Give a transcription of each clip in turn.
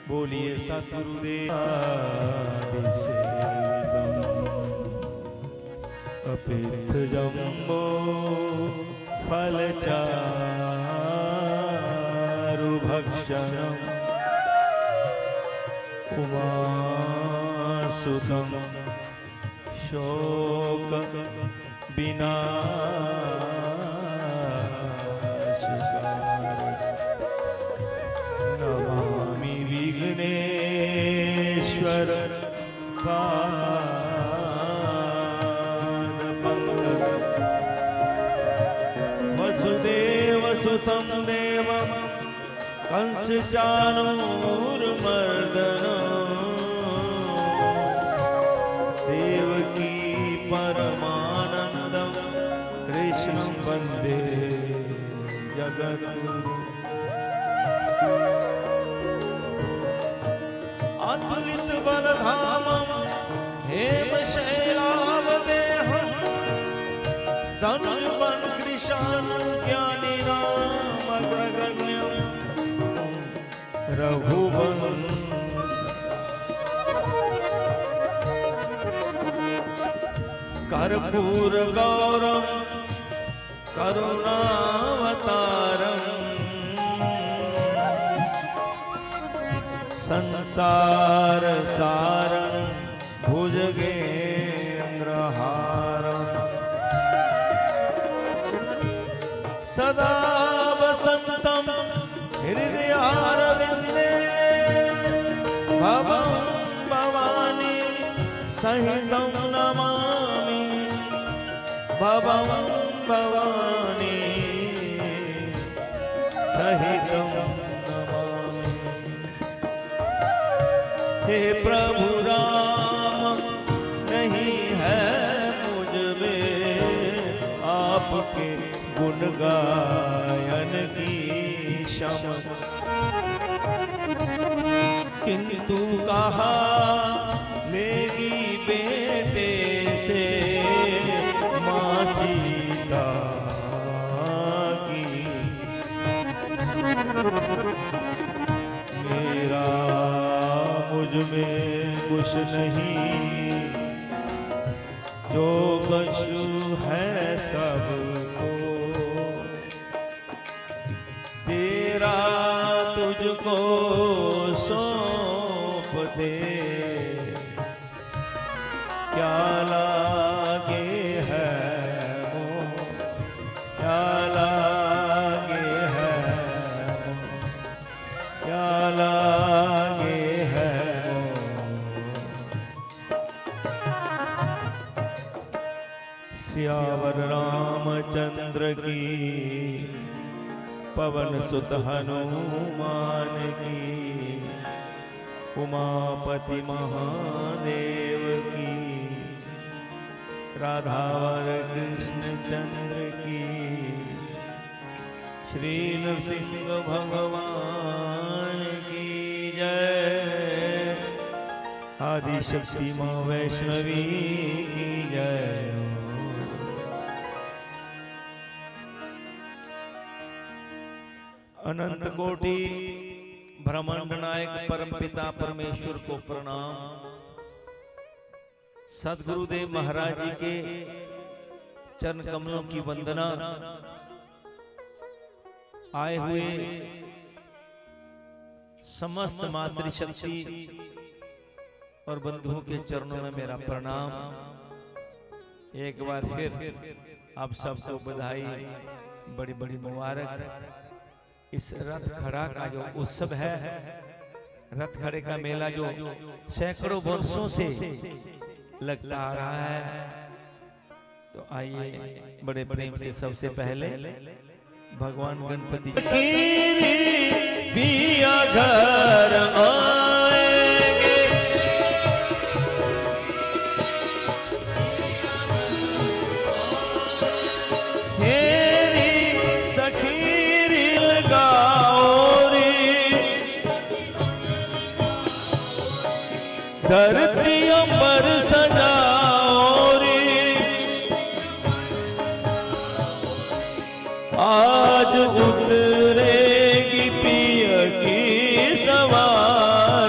बोलिए सतगुरुदेव अपिथ जम्बो फलचारु भक्षणम् उमासुतं शोक विनाशकारक नमामि विघ्नेश्वर पादपङ्कजं वसुदेवसुतं देवं कंसचाणूरमर्दनं देवकी परमानन्दं कृष्णं वन्दे जगद्गुरुं अतुलित बलधामं हेमशैलावदेहं धनुर्बन कृशानं ज्ञानिनामग्रगण्यं रघुवंश कर्पूर गौरं करुणावतारम् संसार सारं भुजगेन्द्रहारं सदा वसन्तं हृदयारविन्दे भवं भवानी सहितं नमामि भवं भवानी सहितं नमामि। हे प्रभु राम नहीं है मुझ में आपके गुण गायन की क्षमा, किंतु कहा लेगी बेटे से माँ सीता की। मेरा मुझ में कुछ नहीं, जो कछु है सबको तेरा तुझको सौंप दे। क्या लागे है मोह, क्या लागे है मोह, क्या लागे है सियावर रामचंद्र की, पवन सुत हनुमान की, उमापति महादेव की, राधावर कृष्ण चंद्र की, श्री नरसिंह भगवान की जय। आदि शक्ति माँ वैष्णवी की जय। अनंत कोटि ब्रह्मांड नायक परमपिता परमेश्वर को प्रणाम। सद्गुरुदेव महाराज जी के चरण कमलों की वंदना। आए हुए समस्त मातृशक्ति और बंधुओं के चरणों में मेरा प्रणाम। एक बार फिर आप सबको बधाई, बड़ी बड़ी मुबारक। इस रथ खड़ा का जो उत्सव है, रथ खड़े का मेला जो सैकड़ों वर्षों से लगता आ रहा है, तो आइए बड़े प्रेम से सबसे पहले भगवान गणपति पिया घर आएंगे, हेरी सखी धरती अंबर सजाओ रे, आज उतरेगी पिया की सवारी।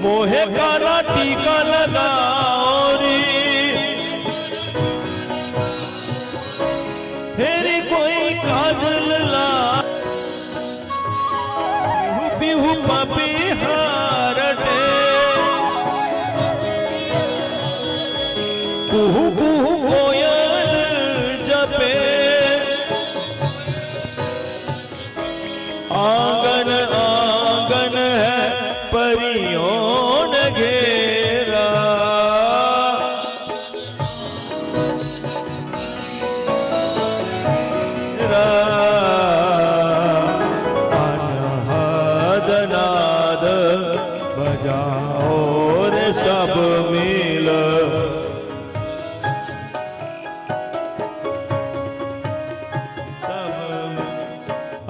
मोहे काला टीका लगाओरी, फेरी कोई काजल ला, पीहू पपी हारटे, कुहू कुहू कोयल जपे, आंगन आंगन है परियों ने घेरा, अनहद नाद बजाओ रे सब मिल,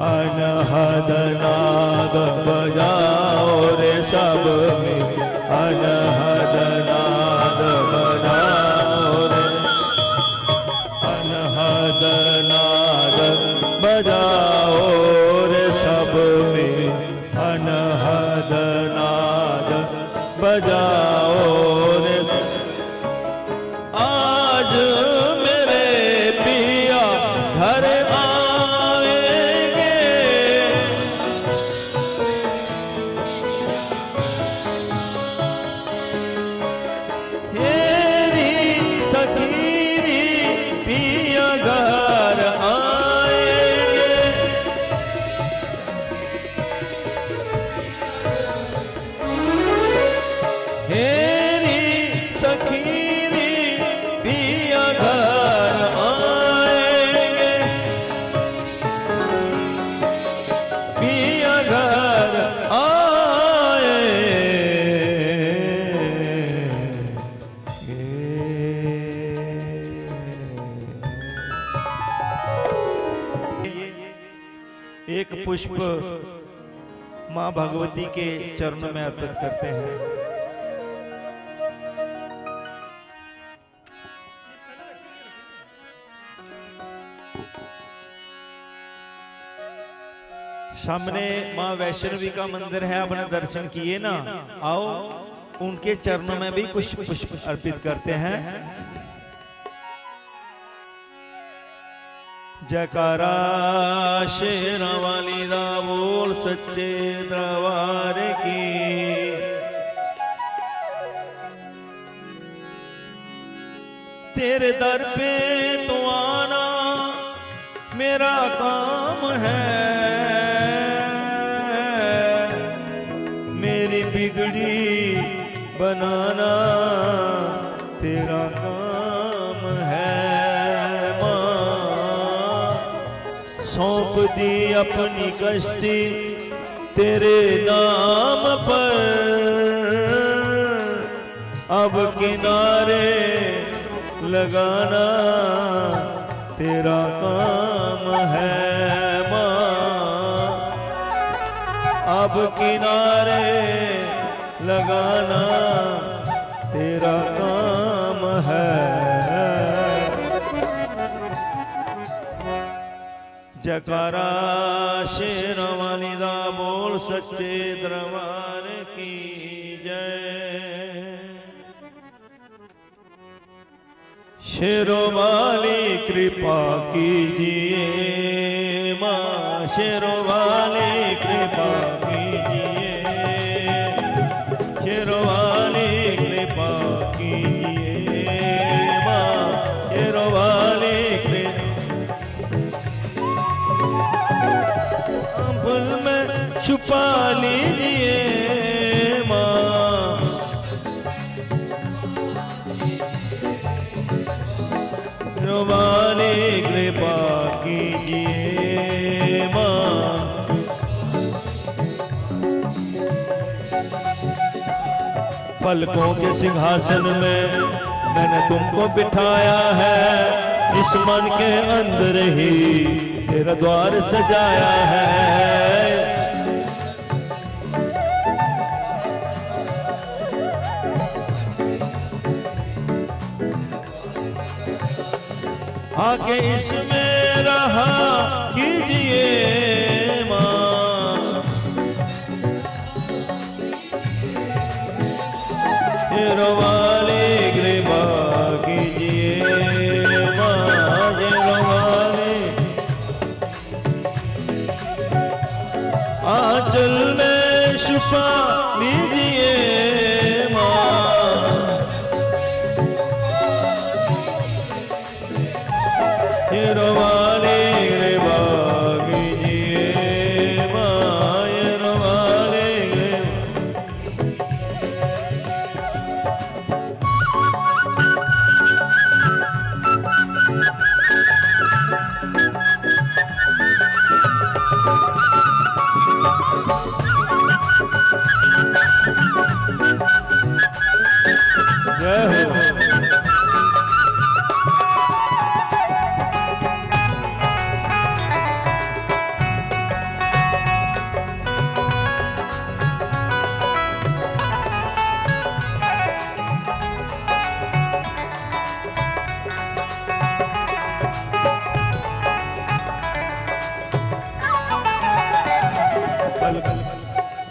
अनहद नाद बजाओ रे सब में, अनहद नाद बजाओ रे, अनहद नाद बजाओ रे सब में, अनहद नाद बजाओ रे। आज मेरे पिया घर एक पुष्प मां भगवती के चरणों में अर्पित करते हैं। सामने मां वैष्णवी का मंदिर है, आपने दर्शन किए ना, आओ उनके चरणों में भी कुछ पुष्प अर्पित करते हैं। जयकारा शेरा वाली दा बोल सच्चे दरबार की, तेरे दर पे तो आना मेरा काम है, मेरी बिगड़ी बनाना तेरा काम है। सौंप दी अपनी कश्ती तेरे नाम पर, अब किनारे लगाना तेरा काम है माँ, अब किनारे लगाना तेरा काम है। जयकारा शेर वाली दा बोल सच्चे दरबार की जय। शेरों वाली कृपा कीजिए माँ, शेरों वाली कृपा कीजिए, शेरों वाली कृपा कीजिए माँ, शेरों वाली फूल में छुपा लीजिए माँ, वाली कृपा कीजिए माँ। पलकों के सिंहासन में मैंने तुमको बिठाया है, इस मन के अंदर ही तेरा द्वार सजाया है। आके इसमें रहा कीजिए माँ, रोवाले कृपा कीजिए माँ, रोवाले आंचल में छुपा लीजिए माँ, रोवाले कृपा कीजिए माँ, रोवाले जय हो।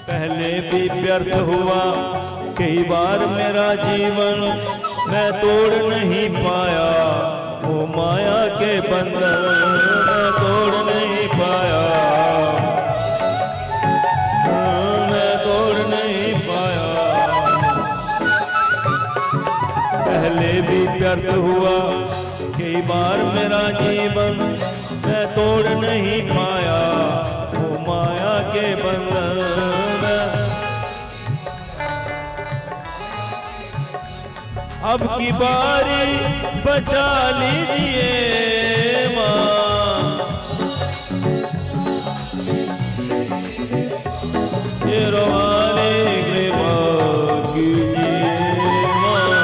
पहले भी व्यर्थ हुआ कई बार मेरा जीवन, मैं तोड़ नहीं पाया वो माया के बंधन, मैं तोड़ नहीं पाया, मैं तोड़ नहीं पाया। पहले भी व्यर्थ हुआ कई बार मेरा जीवन, मैं तोड़ नहीं पाया वो माया के बंधन। अब की बारी बचा लीजिए माँ, ये रोवाले कृपा कीजिए माँ,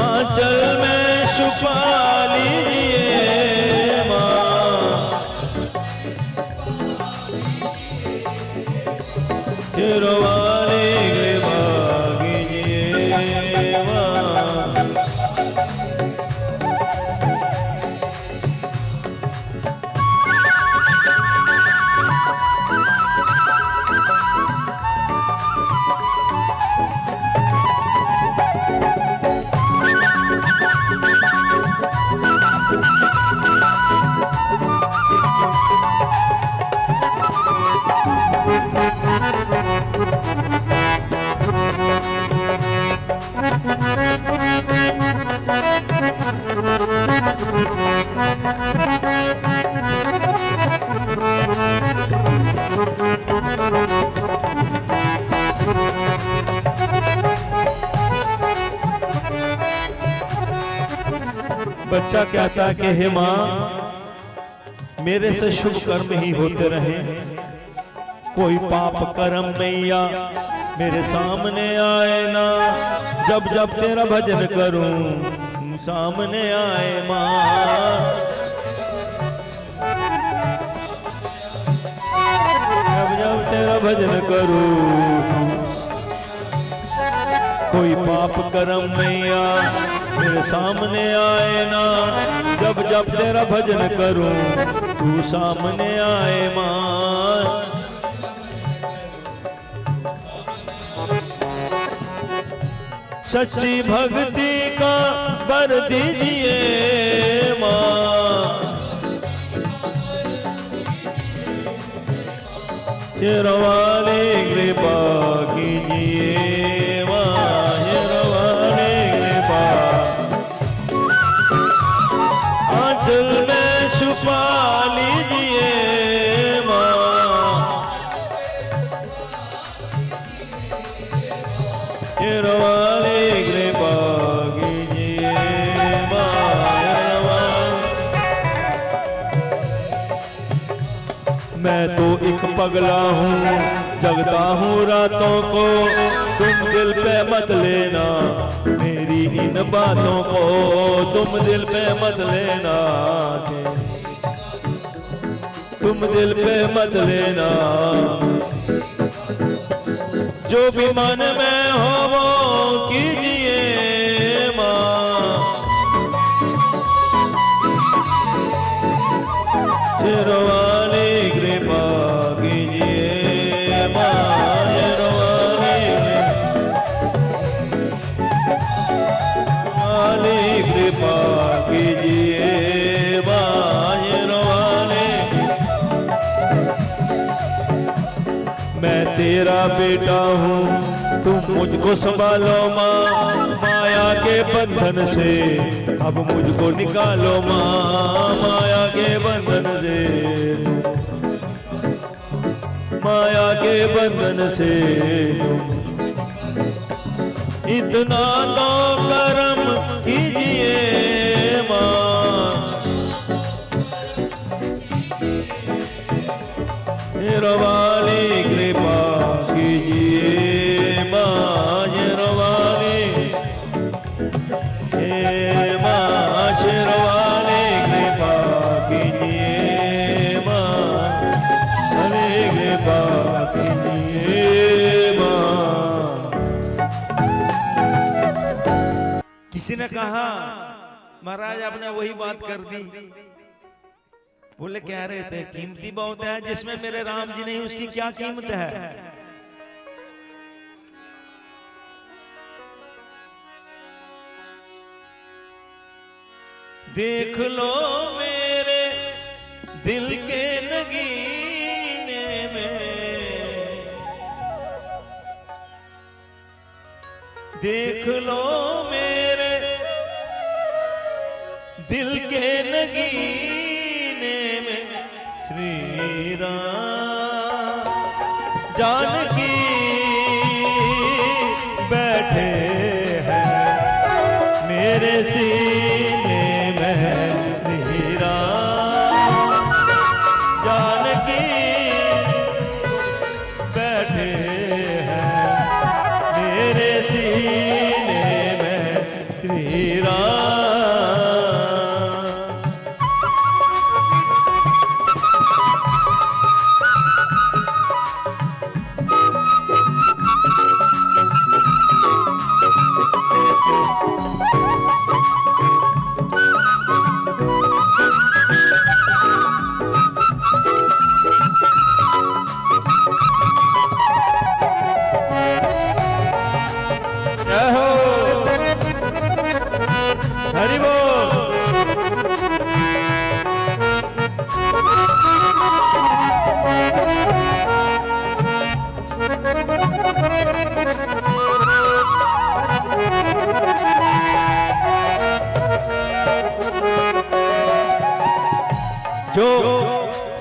आंचल में छुपा लीजिए माँ, ये रोवाले कृपा कीजिए माँ। बच्चा कहता कि हे माँ, मेरे से शुभ कर्म ही होते रहे, कोई पाप कर्म मैया मेरे सामने आए ना, जब जब तेरा भजन करूं सामने आए माँ, जब जब तेरा भजन करूं, कोई पाप कर्म मैया मेरे सामने आए ना, जब जब तेरा भजन करूं तू सामने आए माँ। सच्ची भक्ति का वर दीजिए माँ, शेरवाले कृपा कीजिए माँ, शेरवाले कृपा, आंचल में छुपा लीजिए माँ, शेरवाले कृपा कीजिए माँ, मैं तो एक पगला हूँ, जगता हूँ रातों को, तुम दिल पे मत लेना मेरी इन बातों को, तुम दिल पे मत लेना, तुम दिल पे मत लेना, जो भी मन में हो वो कीजिए माँ, शेरवाले कृपा कीजिए तेरा बेटा हूँ, तुम मुझको संभालो माँ, माया के बंधन से अब मुझको निकालो माँ, माया के बंधन से, माया के बंधन से। इतना तो कर्म कीजिए माँ, शेरवाली कृपा कीजिए माँ, शेरवाली, हे माँ शेरवाली कृपा कीजिए माँ, हरे कृपा कीजिए माँ। किसी ने कहा महाराज आपने वही बात कर दी। बोले कह रहे थे कीमती बहुत है, जिसमें मेरे राम जी नहीं उसकी क्या कीमत है। देख लो मेरे दिल के नगीने में, देख लो मेरे दिल के नगीने में, श्री राम जानकी बैठे हैं मेरे सीने में, श्री राम जानकी बैठे हैं मेरे सीने में, श्री राम। हरि बोल। जो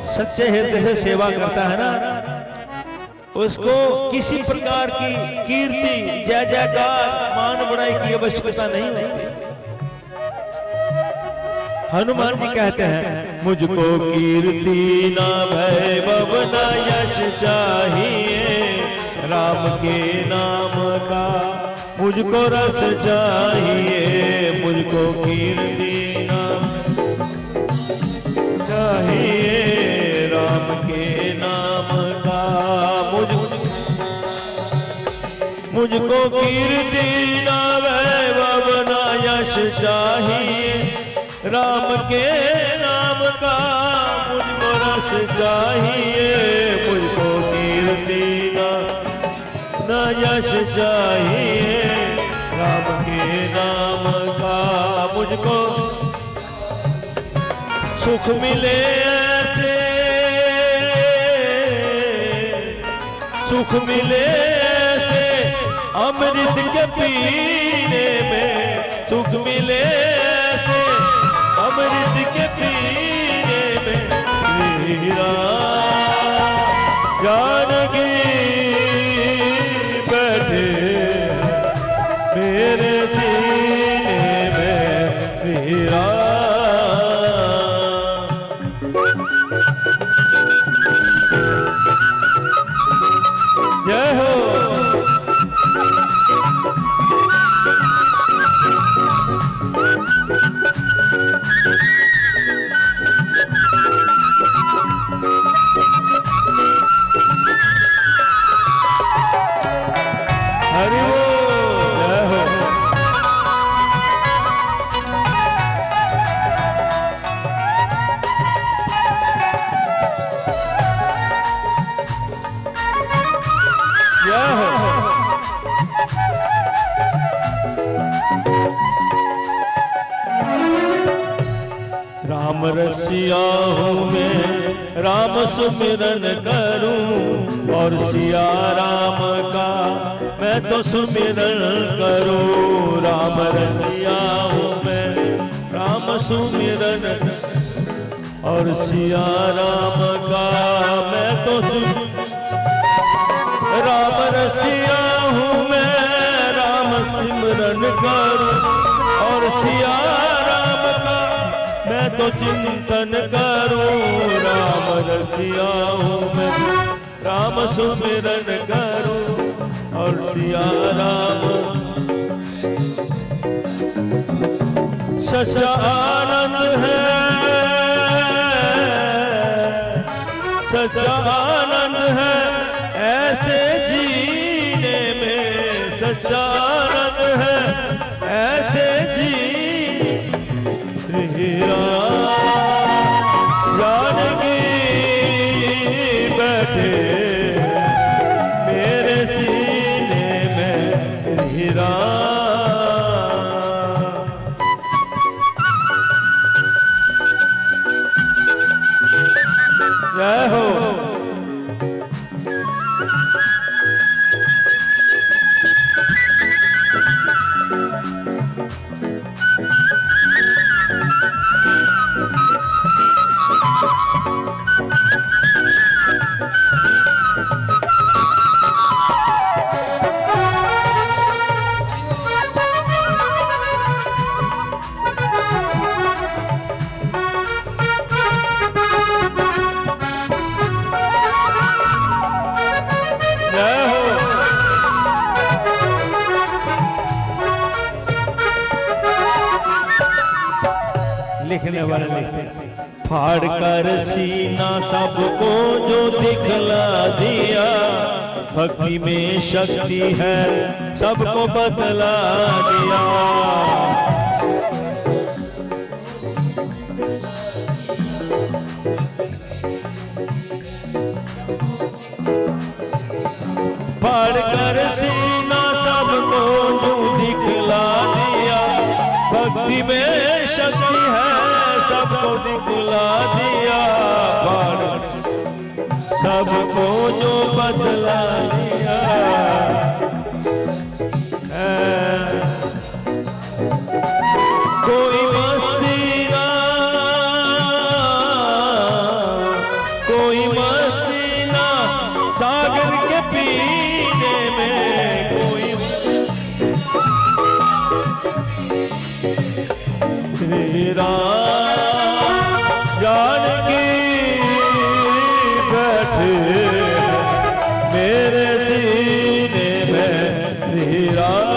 सच्चे हृदय से सेवा करता है ना, उसको किसी प्रकार की कीर्ति जय जयकार मान बढ़ाई की आवश्यकता नहीं होती। हनुमान जी कहते हैं मुझको कीर्ति ना वैभव ना यश चाहिए, राम के नाम का मुझको रस चाहिए, मुझको कीर्ति ना चाहिए, राम के नाम का मुझको कीर्ति ना वैभव ना यश चाहिए, राम के नाम का मुझको रस चाहिए, मुझको कीर्ति ना यश चाहिए, राम के नाम का मुझको सुख मिले ऐसे, सुख मिले ऐसे अमृत के पीने में, सुख मिले ऐसे अमृत के पीने में, श्री राम जानकी बैठे मेरे सीने में, श्री राम। जय हो। हरि बोल। जय हो। जय हो। राम रसिया हूँ मैं, राम सुमिरन करूं और सिया राम का मैं तो सुमिरन करूं। राम रसिया हूँ मैं राम सुमिरन और सिया राम का मैं तो राम रसिया हूँ मैं राम सिमरन करूं और सिया राम का मैं तो चिंतन करूं। राम रसिया हूँ मैं राम सुमिरन करूं और सिया राम। सच्चा आनंद है सच्चा आनंद है ऐसे जीने में। सच्चा आनंद है ऐसे जी जानकी बैठे मेरे सीने में हीरा। जय हो। लिखने वाले लिखते फाड़ कर सीना सबको जो दिखला दिया। भक्ति में शक्ति है सबको बतला दिया। फाड़ कर सीना सबको जो दिखला दिया। भक्ति में शक्ति है सबको दिखला दिया। सबको जो बदला दिया। कोई मस्ती ना कोई मस्ती ना सागर के पीने में। कोई श्री राम जानकी बैठे मेरे सीने में श्री राम।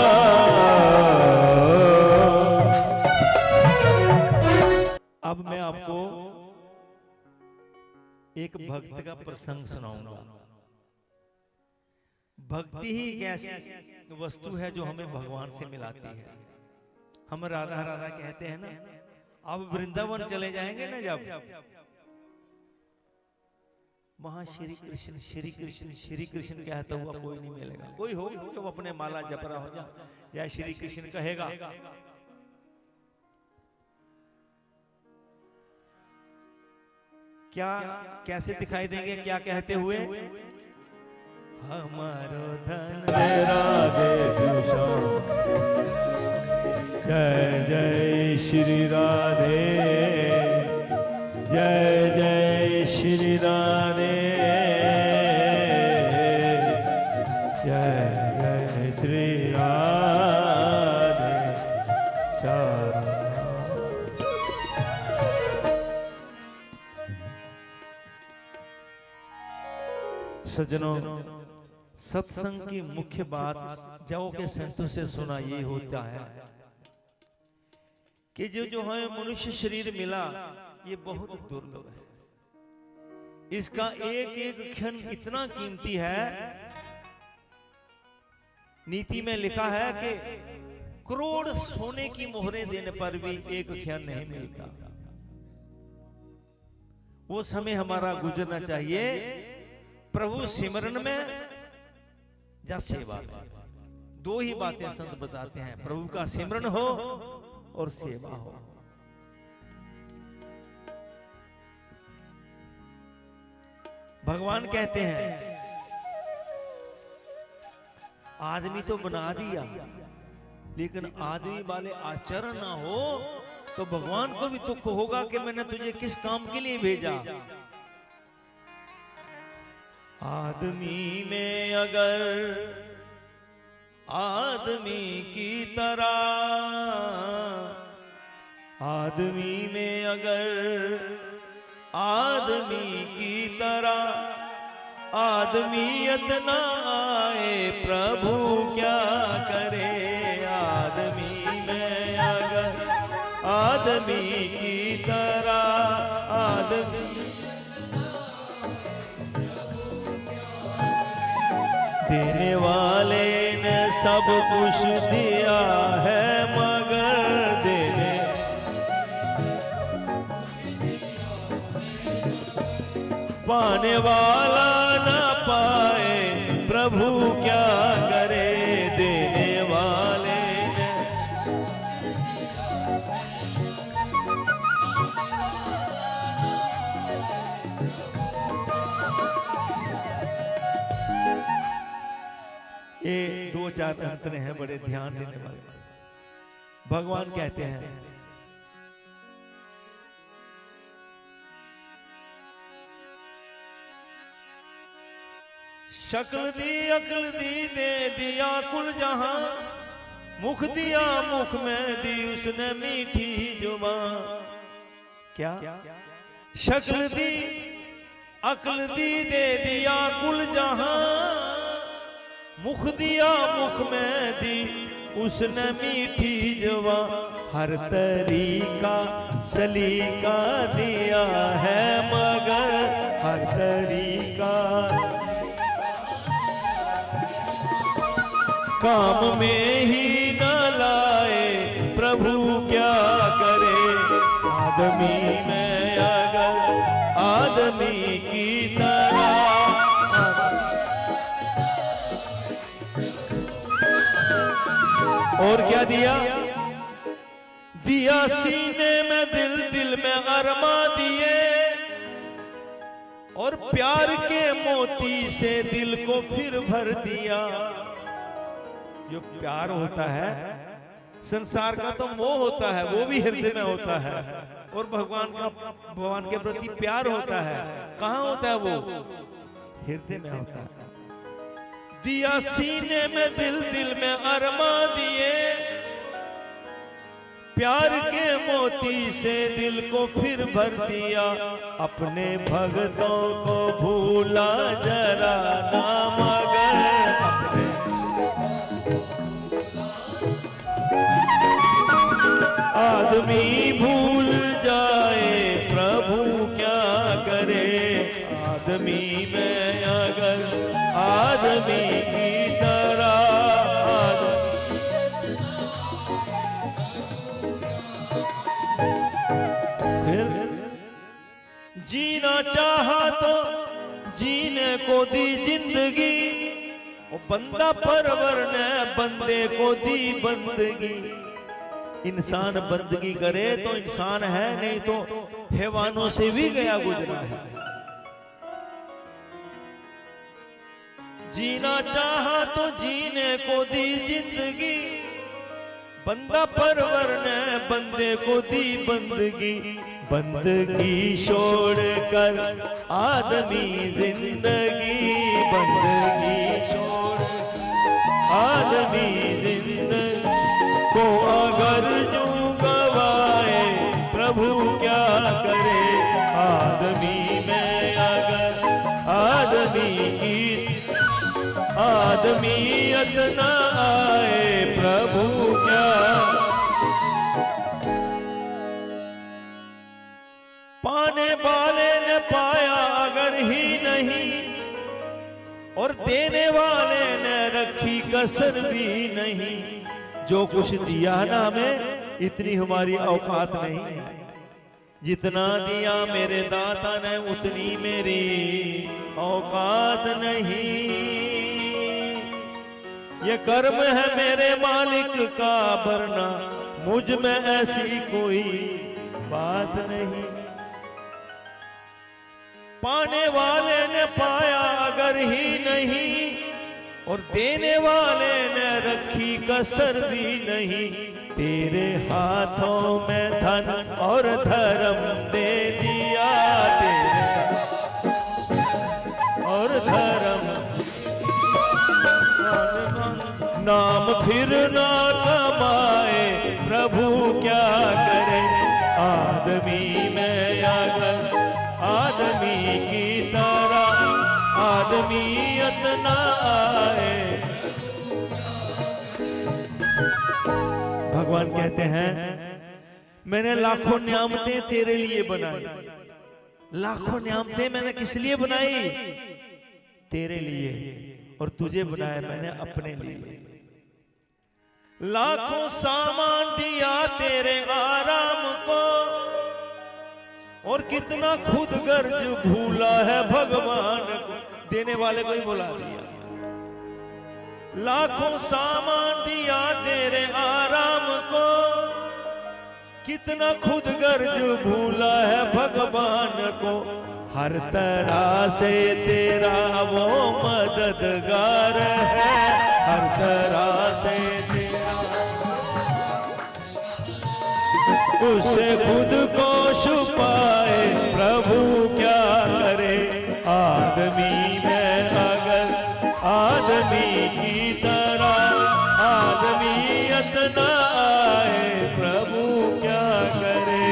अब मैं आपको एक भक्त का प्रसंग सुनाऊंगा। भक्ति ही एक ऐसी वस्तु है जो हमें भगवान से मिलाती है। हम राधा राधा कहते हैं ना। अब वृंदावन चले जाएंगे ना जब वहां श्री कृष्ण कहता हुआ कोई नहीं मिलेगा। कोई हो जो अपने माला जप रहा हो जा या श्री कृष्ण कहेगा। क्या कैसे दिखाई देंगे क्या कहते हुए। हमारो धन राधे जय जय श्री राधे जय जय श्री राधे जय जय श्री राधे। सज्जनों, सत्संग की मुख्य बात जाओ के संतों से सुना ये होता है कि जो हमें मनुष्य शरीर मिला ये बहुत दुर्लभ है। इसका एक एक क्षण इतना कीमती है। नीति में लिखा है कि करोड़ सोने की मोहरें देने पर भी एक क्षण नहीं मिलता। वो समय हमारा गुजरना चाहिए प्रभु सिमरन में या सेवा में। दो ही बातें संत बताते हैं, प्रभु का सिमरन हो और सेवा हो। भगवान कहते हैं आदमी तो बना दिया, लेकिन आदमी वाले आचरण ना हो तो भगवान को भी दुख होगा कि मैंने तुझे किस काम के लिए भेजा। आदमी में अगर आदमी की तरह, आदमी में अगर आदमी की तरह आदमियत ना आए प्रभु क्या करे। आदमी में अगर आदमी की तरह आदमी, देने वाले ने सब कुछ दिया है मगर देने, पाने वाला ना पाए प्रभु क्या करे। देने वाले ने ये दो चार अंतर हैं बड़े ध्यान देने वाले। भगवान कहते हैं शक्ल दी अक्ल दी दे दिया कुल जहां, मुख दिया मुख में दी उसने मीठी जुबान। क्या शक्ल दी अक्ल दी दे दिया कुल जहां, मुख दिया मुख में दी उसने मीठी जुबान। हर तरीका सलीका दिया है मगर हर तरीका काम में ही न लाए प्रभु क्या करे। आदमी में अगर आदमी की तरह, और क्या दिया दिया सीने में दिल, दिल में अरमा दिए, और प्यार के मोती से दिल को फिर भर दिया। जो प्यार होता है संसार का तो मोह होता है, वो भी हृदय में होता है, और भगवान के प्रति प्यार होता है कहाँ होता है? वो हृदय में होता है। दिया सीने में दिल, दिल में अरमा दिए, प्यार के मोती से दिल को फिर भर दिया। अपने भक्तों को भूला जरा ना मगर अपने आदमी भूल जाए प्रभु क्या करे। आदमी में अगर आदमी की तरह फिर जीना चाहा तो जीने को दी जिंदगी, वो बंदा परवर ने बंदे को दी बंदगी। इंसान बंदगी करे तो इंसान है, नहीं तो हैवानों से भी गया गुजरा है। जीना चाहा तो जीने को दी जिंदगी, बंदा परवर ने बंदे को दी बंदगी। बंदगी छोड़ कर आदमी जिंदगी, बंदगी छोड़ आदमी जिंदगी को अगर जू गवाए प्रभु क्या करे। आदमी में अगर आदमी की आदमियत न आए प्रभु क्या। पाने वाले ने पाया अगर ही नहीं, और देने वाले ने रखी कसर भी नहीं। जो कुछ दिया ना हमें इतनी हमारी औकात नहीं है। जितना दिया मेरे दाता ने उतनी मेरी औकात नहीं। ये कर्म है मेरे मालिक का वरना मुझ में ऐसी कोई बात नहीं। पाने वाले ने मैंने पाया अगर ही नहीं, और देने वाले ने रखी कसर भी नहीं। तेरे हाथों में धन और धर्म दे दिया, तेरे और धर्म नाम फिर ना कमाए प्रभु क्या करे। आदमी में अगर आदमी की तरह आदमियत ना आए। भगवान कहते हैं मैंने लाखों नियामतें तेरे लिए बनाई। लाखों नियामतें मैंने किस लिए बनाई? तेरे लिए, और तुझे बनाया मैंने अपने लिए। लाखों सामान दिया तेरे आराम को, और कितना खुद गर्ज भूला है भगवान को। देने वाले को ही बुला दिया। लाखों सामान दिया तेरे आराम को, कितना खुद गर्ज भूला है भगवान को। हर तरह से तेरा वो मददगार है, हर तरह से तेरा उससे खुद को छुपाए प्रभु क्या करे। आदमी में अगर आदमी की तरह आदमियत ना आए प्रभु क्या करे।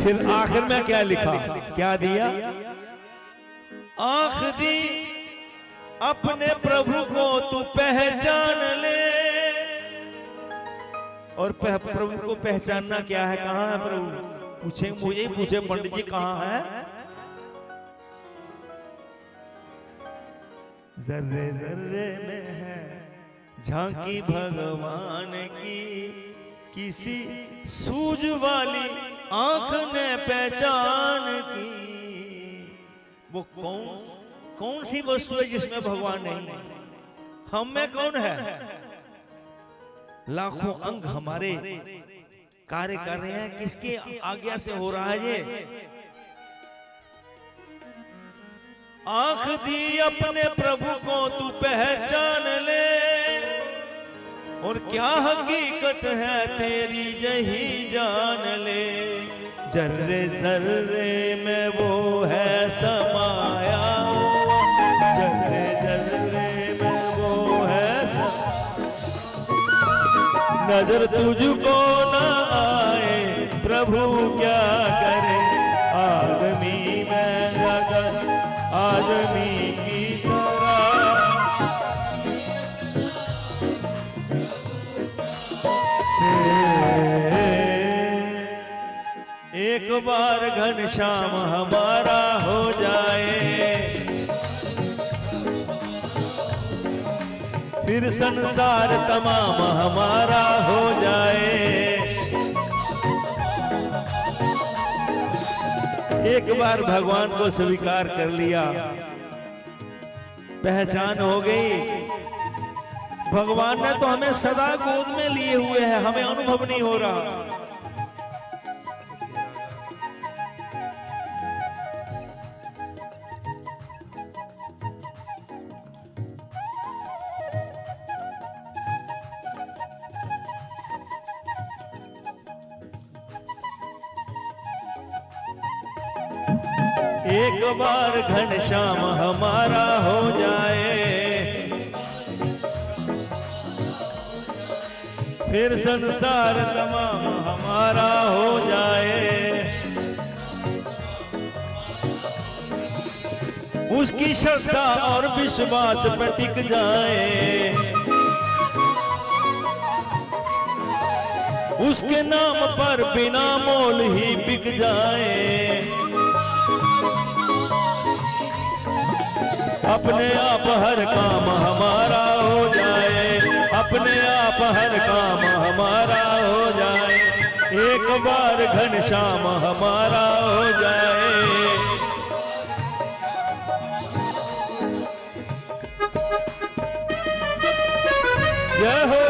फिर आखिर में क्या लिखा, क्या दिया? आँख दी अपने प्रभु को तू पहचान ले। और प्रभु को पहचानना क्या है? कहाँ है प्रभु? पूछे, मुझे ही पूछे पंडित जी कहाँ है? जर्रे जर्रे में है झांकी भगवान की, किसी सूझ वाली आंख ने पहचान की। वो कौन सी वस्तु है जिसमें भगवान नहीं है? हम में कौन है? लाखों अंग हमारे कार्य कर रहे हैं, किसके आज्ञा से हो रहा है ये? आंख दी अपने प्रभु को तू पहचान ले, और क्या हकीकत है तेरी यही जान ले। जर्रे जर्रे में वो है समाया, जर्रे जर्रे में वो है नजर तुझको न आए प्रभु क्या करे। आदमी में अगर आदमी की तरह एक बार घनश्याम हमारा हो जाए, फिर संसार तमाम हमारा हो जाए। एक बार भगवान को स्वीकार कर लिया, पहचान हो गई। भगवान ने तो हमें सदा गोद में लिए हुए हैं, हमें अनुभव नहीं हो रहा। एक बार घनश्याम हमारा हो जाए, फिर संसार तमाम हमारा हो जाए। उसकी श्रद्धा और विश्वास पर टिक जाए, उसके नाम पर बिना मोल ही बिक जाए। अपने आप हर काम हमारा हो जाए, अपने आप हर काम हमारा हो जाए। एक बार घनश्याम हमारा हो जाए। जय हो।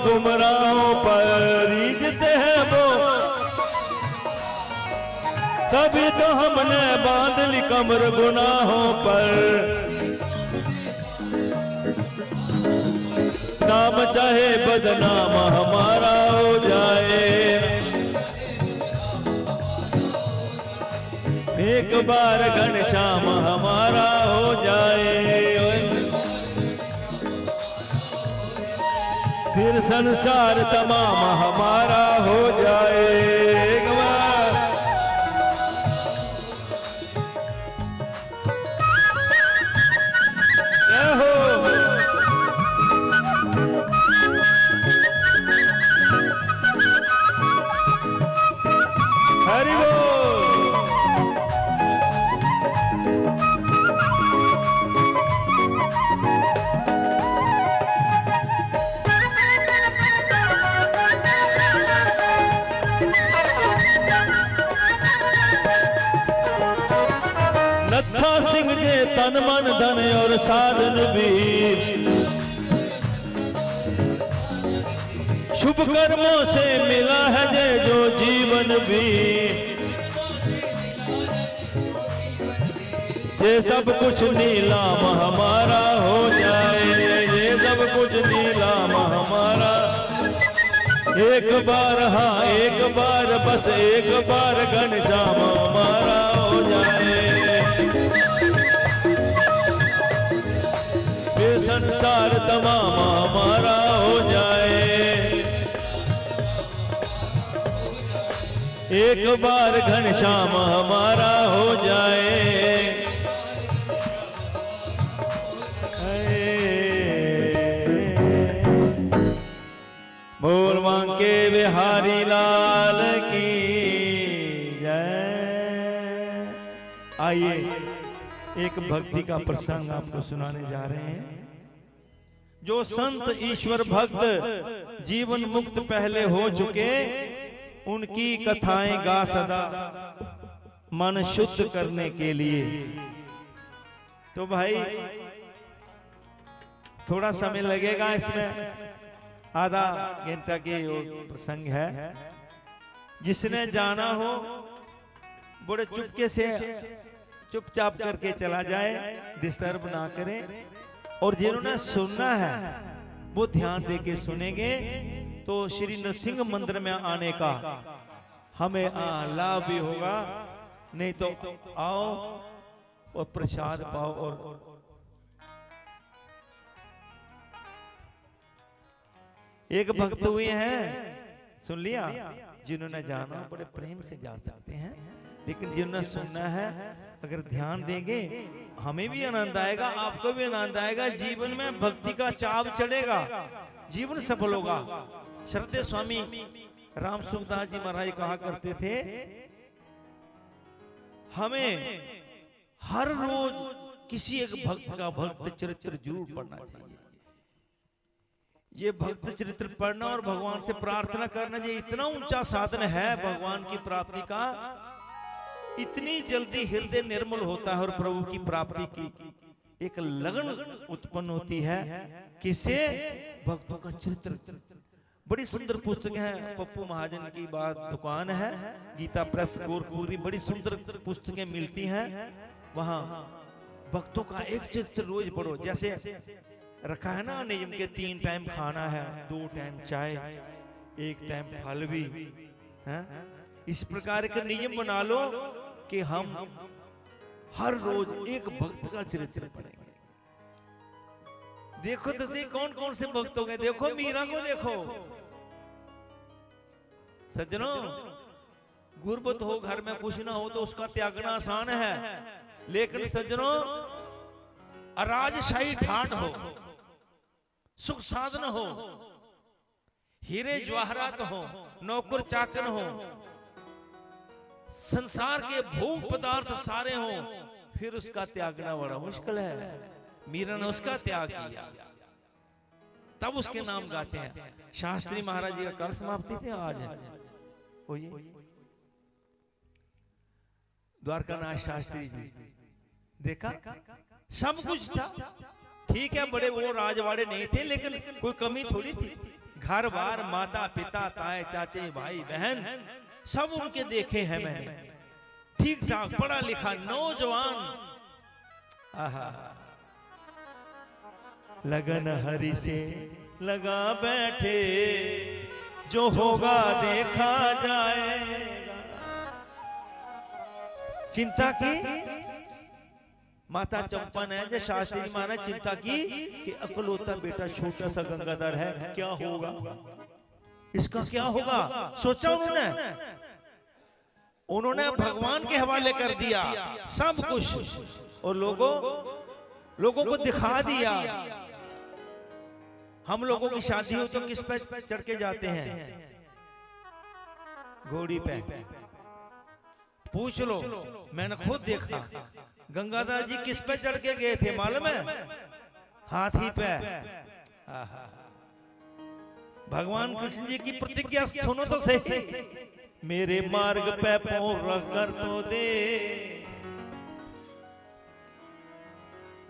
गुमराहों पर रीझते हैं वो, तभी तो हमने बांध ली कमर गुनाहों पर। नाम चाहे बदनाम हमारा हो जाए, एक बार घनश्याम हमारा हो जाए, फिर संसार तमाम हमारा हो जाए। एक बार जय हो। हरि बोल। नत्था सिंह जे तन मन धन और साधन भी, शुभ कर्मों से मिला है जे जो जीवन भी। ये सब कुछ नीलाम हमारा हो जाए, ये सब कुछ नीलाम हमारा। एक बार हाँ एक बार बस एक बार घनश्याम हमारा हो जाए, ये संसार तमाम हमारा हो जाए। एक बार घनश्याम हमारा हो जाए। बोल बांके बिहारी लाल की जय। आइए एक भक्ति का प्रसंग आपको सुनाने जा रहे हैं। जो संत ईश्वर भक्त जीवन मुक्त पहले हो चुके, उनकी कथाएं गा सदा मन शुद्ध करने के लिए। तो भाई थोड़ा समय लगेगा, इसमें आधा घंटा के प्रसंग है। जिसने जाना हो बड़े चुपके से चुपचाप करके चला जाए, डिस्टर्ब ना करे। और जिन्होंने सुनना है वो ध्यान देके सुनेंगे तो श्री नरसिंह मंदिर में आने का हमें लाभ भी होगा। नहीं तो आओ और प्रसाद पाओ। और एक भक्त हुए हैं, सुन लिया, जिन्होंने जाना बड़े प्रेम से जा सकते हैं, लेकिन जिन्होंने सुनना है अगर ध्यान देंगे हमें भी आनंद आएगा, आपको भी आनंद आएगा। जीवन में भक्ति का चाव चढ़ेगा, जीवन सफल होगा। श्रद्धेय स्वामी राम सुखदास जी महाराज कहा करते थे, हमें हर रोज किसी एक भक्त का भक्त चरित्र जरूर पढ़ना चाहिए। ये भक्त चरित्र पढ़ना और भगवान से प्रार्थना करना, ये इतना ऊंचा साधन है भगवान की प्राप्ति का। इतनी जल्दी हृदय निर्मल होता है और प्रभु की प्राप्ति की एक लगन उत्पन्न होती है। किससे? भक्तों का चरित्र। बड़ी सुंदर पुस्तक है, पप्पू महाजन की बात दुकान है, गीता प्रेस गोरखपुरी, बड़ी सुंदर पुस्तकें मिलती हैं। वहां भक्तों का एक चरित्र रोज पढ़ो। जैसे रखा है ना नियम के 3 टाइम खाना है, 2 टाइम चाय, 1 टाइम फल भी है। इस प्रकार के नियम बना लो कि हम हर रोज एक भक्त का चरित्र पढ़ेंगे। देखो तो सही कौन कौन से भक्त हो गए। देखो मीरा को देखो। सज्जनों, गुरबत हो, घर में कुछ ना हो तो उसका त्यागना आसान है, लेकिन सज्जनों अराजशाही ठाट हो, सुख साधन हो, हीरे जवाहरात हो, नौकर चाकर हो, संसार के भोग पदार्थ सारे हो, फिर उसका त्यागना बड़ा मुश्किल है। मीरा ने उसका त्याग किया, तब उसके नाम गाते हैं। शास्त्री महाराज जी का काल समाप्ति थे आज है। द्वारकानाथ शास्त्री जी, देखा सब कुछ था, ठीक है, बड़े वो राजवाड़े नहीं थे, लेकिन कोई कमी थोड़ी थी। घर बार, माता पिता, ताए चाचे, भाई बहन सब उनके देखे हैं मैंने, ठीक ठाक पढ़ा लिखा नौजवान। आहा, लगन हरि से लगा बैठे, जो होगा देखा जाएगा। चिंता की माता चंपा ने जो शास्त्री जी महाराज चिंता की कि अकलौता बेटा छोटा सा गंगाधर है, क्या होगा इसका, क्या होगा सोचा उन्होंने भगवान के हवाले कर दिया सब कुछ, और लोगों को दिखा दिया। हम लोगों की शादी हो तो किस पे चढ़ के जाते हैं? घोड़ी पे। पूछ लो, मैंने खुद देखा गंगाधर जी किस पे चढ़ के गए थे मालूम है? हाथी पे। भगवान कृष्ण जी की प्रतिज्ञा सुनो तो सही, मेरे मार्ग पे पांव रख कर तो दे,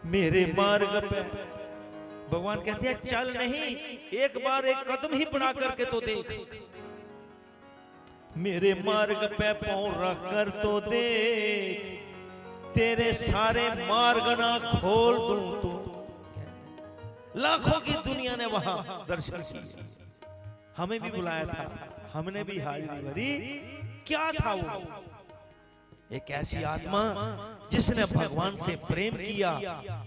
मेरे मार्ग पे। भगवान कहते हैं चल नहीं, एक बार एक कदम ही बढ़ा करके तो देख, मेरे मार्ग पे पांव रख कर तो देख, तेरे सारे मार्ग ना खोल दूं तो। लाखों की दुनिया ने वहां दर्शन किए, हमें भी बुलाया था, हमने भी हाजिरी भरी। क्या था वो? एक ऐसी आत्मा जिसने भगवान से प्रेम किया।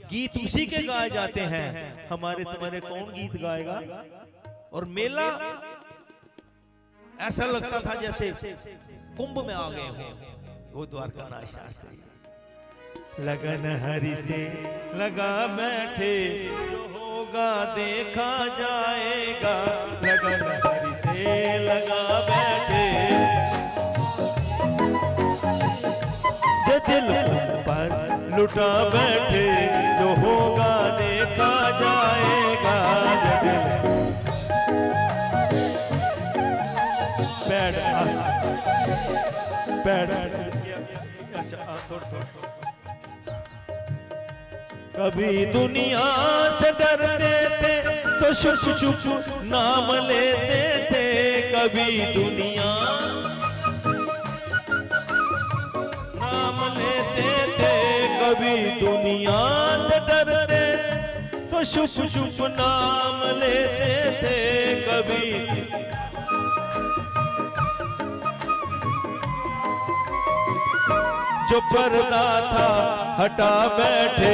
गीत उसी के गाए जाते हैं, हमारे तुम्हारे कौन गीत गाएगा? और मेला ऐसा लगता था जैसे कुंभ में आ गए हो। वो द्वारकानाथ शास्त्री, लगन हरि से लगा बैठे, जो होगा देखा जाएगा। लगन हरि से लगा बैठे, जो दिल पर लुटा बैठे, जो होगा देखा जाएगा। जो दिल बैठ कभी दुनिया से डरते थे तो शुभ शुभ नाम लेते थे, कभी दुनिया नाम लेते थे, कभी दुनिया से डरते तो शुभ शुभ नाम लेते थे, कभी जो पर्दा था हटा बैठे,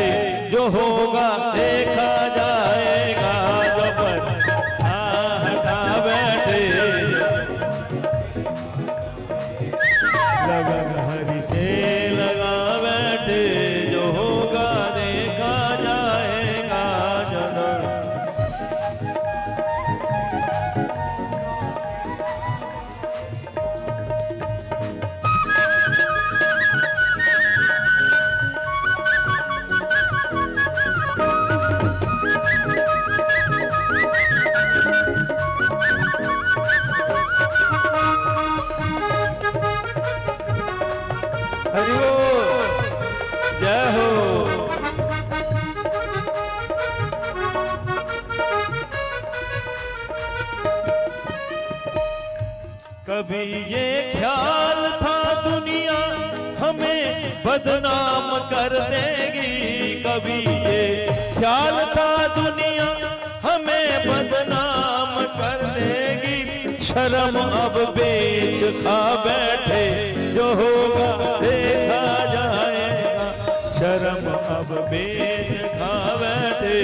जो होगा देखा जाएगा। जो पर्दा हटा बैठे, लगन हरि से लगा बैठे, जो होगा देखा जाएगा। हरि बोल, जय हो। कभी ये ख्याल था दुनिया हमें बदनाम कर देगी, कभी ये ख्याल था दुनिया हमें बदनाम कर देगी। शर्म अब बेच खा बैठे, जो होगा देखा जाएगा। शर्म अब बेच खा बैठे,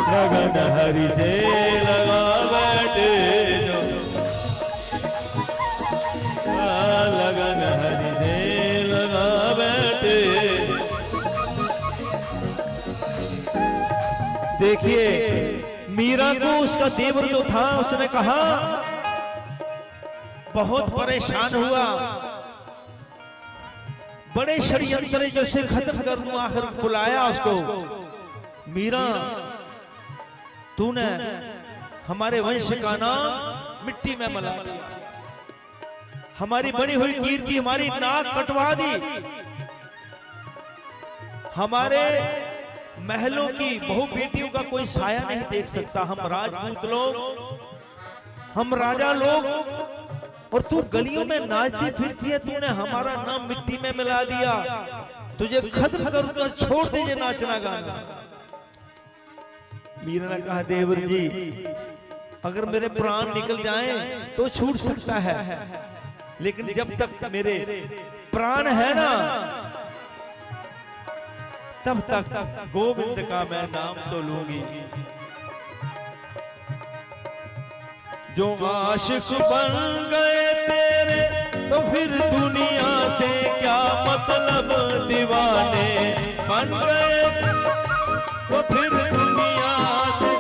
लगन हरि से लगा बैठे, लगन हरि से लगा बैठे। देखिए मीरा को उसका देवर जो था उसने कहा, बहुत परेशान हुआ, बड़े षड्यंत्र जैसे खत्म कर दूं, आखिर बुलाया उसको। मीरा तूने हमारे वंश का नाम मिट्टी में मिला दिया, हमारी बनी हुई कीर्ति, हमारी नाक कटवा दी, हमारे महलों की बहु बेटियों का कोई साया नहीं देख सकता। हम राजपूत लोग, हम राजा लोग, और तू गलियों में नाचती फिरती है। तूने हमारा नाम मिट्टी में मिला दिया। तुझे खत्म कर छोड़ दीजिए नाचना गाना। मीरा ने कहा देवर जी, अगर मेरे प्राण निकल जाएं तो छूट सकता है, लेकिन जब तक मेरे प्राण है ना, तब तक गोविंद का मैं नाम तो लूंगी। जो आशिक बन गए तेरे तो फिर दुनिया से क्या मतलब, दीवाने बन गए तो फिर दुनिया से,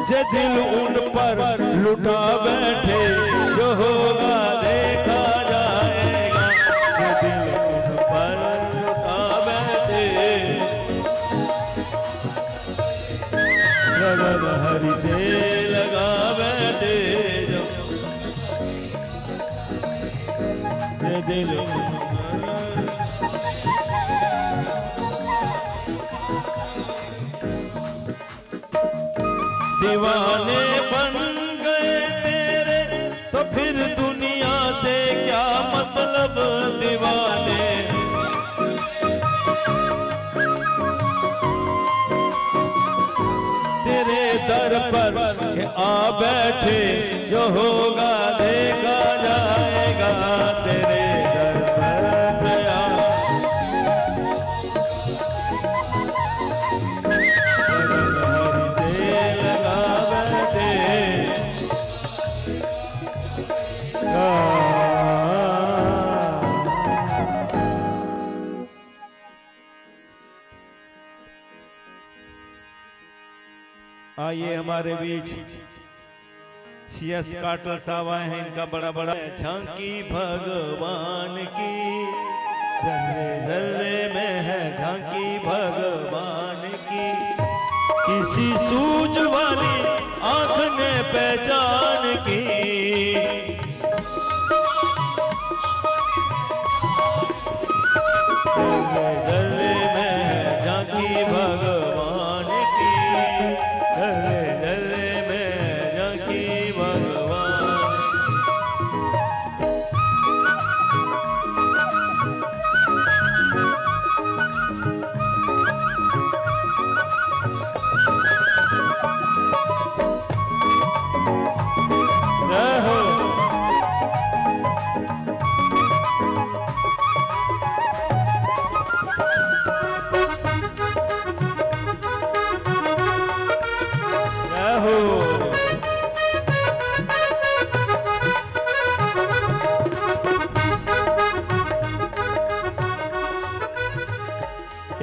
जे दिल उन पर लुटा बैठे, जो होगा देखा जाएगा। जे दिल उन पर लुटा बैठे, लगन हरि से लगा बैठे, जे दिल दीवाने बन गए तेरे तो फिर दुनिया से क्या मतलब, दीवाने तेरे दर पर आ बैठे, जो होगा देखा जाएगा। तेरे दर पर आ हरि से लगा बैठे, आइए हमारे बीच सीएस काटल साहब आए हैं। इनका बड़ा बड़ा झांकी भगवान की, जर्रे जर्रे में है झांकी भगवान की। किसी सूझ वाली आंख ने पहचान की, जर्रे जर्रे में है झांकी भगवान की, जर्रे जर्रे में है झांकी भगवान। रहो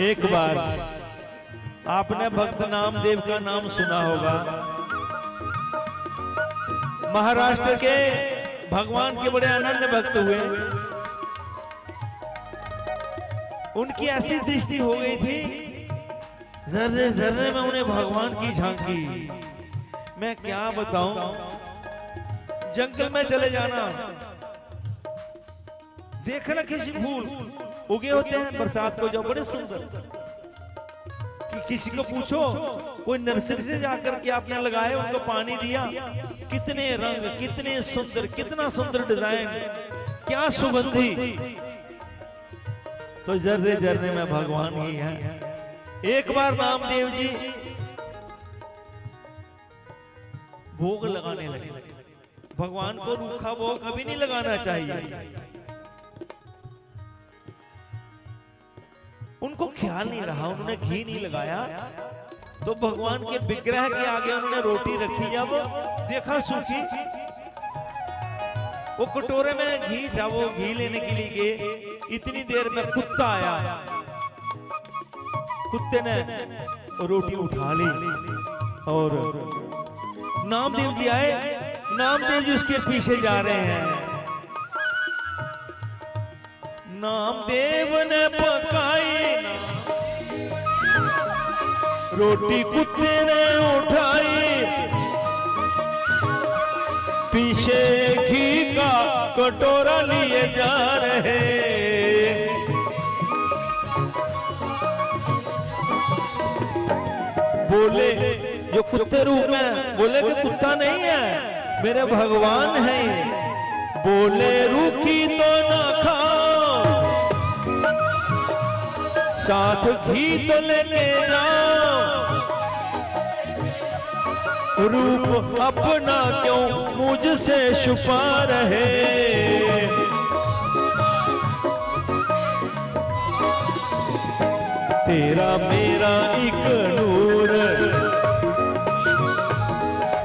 एक बार आपने भक्त नामदेव का नाम सुना होगा। महाराष्ट्र के भगवान के बड़े अनन्य भक्त हुए। उनकी ऐसी दृष्टि हो गई थी, जर्रे जर्रे में उन्हें भगवान की झांकी। मैं क्या बताऊं, जंगल में चले जाना, देखना किसी फूल उगे होते हैं बरसात को जो बड़े सुंदर, कि किसी को पूछो, कोई नर्सरी से जाकर के आपने लगाए, उनको पानी दिया, कितने रंग, कितने सुंदर, कितना सुंदर डिजाइन, क्या सुगंधी। तो जर्रे जर्रे में भगवान ही है। एक बार नामदेव जी भोग लगाने लगे। भगवान को रूखा भोग कभी नहीं लगाना चाहिए। उनको ख्याल नहीं रहा, उन्होंने घी नहीं लगाया, तो भगवान के विग्रह के आगे उन्होंने रोटी रखी। जब देखा सूखी, वो कटोरे में घी था, वो घी लेने के लिए गए। इतनी देर में कुत्ता आया, कुत्ते ने रोटी उठा ली और नामदेव जी आए। नामदेव जी उसके पीछे जा रहे हैं। नामदेव ने पकाई रोटी, कुत्ते ने उठाई, पीछे घी का कटोरा लिए जा रहे। बोले जो कुत्ते रूप में, बोले कि कुत्ता नहीं है मेरे भगवान है। बोले रूखी तो ना खाओ, साथ घी तो लेके जाओ, रूप अपना क्यों मुझसे छुपा रहे। तेरा मेरा एक नूर,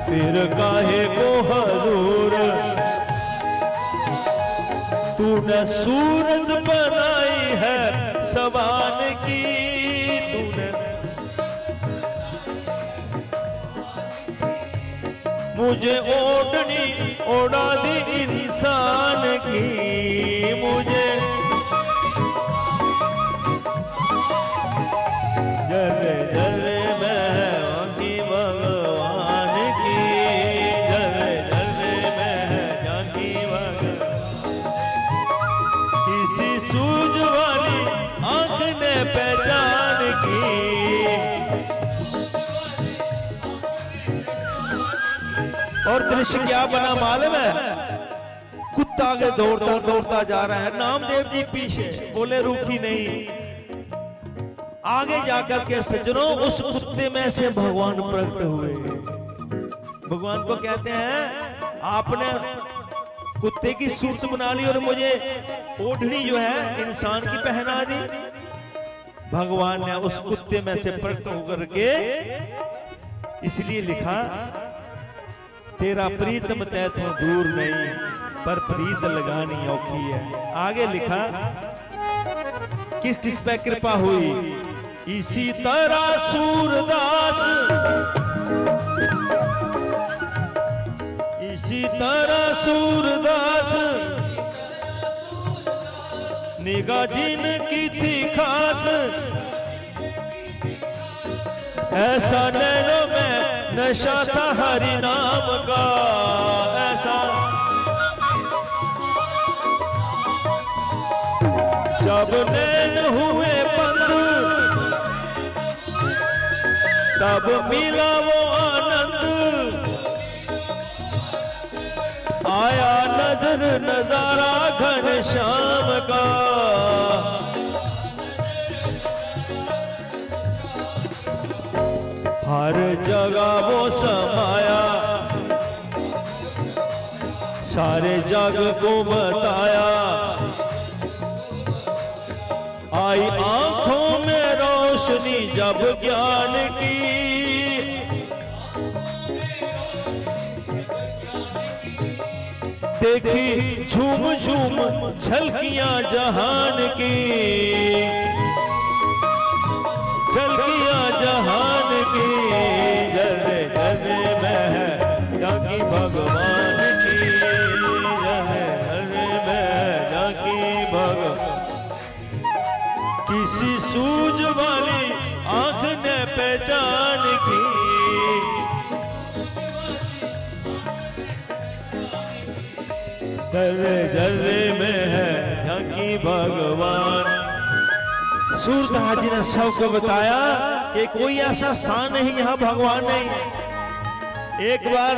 फिर काहे को हजूर। तूने सूरत बनाई है सवान की, तूने मुझे ओढ़नी ओढ़ा दी इंसान की। मुझे जले जले में की भगवान की, जले जले में जाकी भगवान। किसी सूझ वाली आंख ने पहचान की। और दृश्य क्या बना मालूम है? कुत्ता आगे दौड़ता दौड़ता जा रहा है, नामदेव जी पीछे, बोले रूखी नहीं। आगे जाकर के सज्जनों उस कुत्ते में से भगवान प्रकट हुए। भगवान को कहते हैं आपने कुत्ते की सूरत बना ली और मुझे ओढ़नी जो है इंसान की पहना दी। भगवान ने उस कुत्ते में से प्रकट होकर के इसलिए लिखा, तेरा प्रीतम तय तो दूर नहीं, पर प्रीत लगानी औखी है। आगे लिखा किस पे कृपा हुई। इसी तरह सूरदास, इसी तरह सूरदास, निगाह जिनकी थी खास, ऐसा नैनों में नशा था हरि नाम का। ऐसा जब नैन हुए बंद, तब मिला वो आनंद। आया नजर नजारा घनश्याम का। हर जगह वो समाया, सारे जग को बताया। आई आंखों में रोशनी जब ज्ञान की, देखी झूम झूम झलकियां जहान की, झलकियां जहान की। जले जले में है जाकी भगवान की, जले जले में है जाकी भगवान। किसी सूझ वाली आंख ने पहचान की, जले जले में है जाकी भगवान। सूरदास जी ने सबको बताया कि कोई ऐसा स्थान नहीं यहाँ भगवान नहीं। एक बार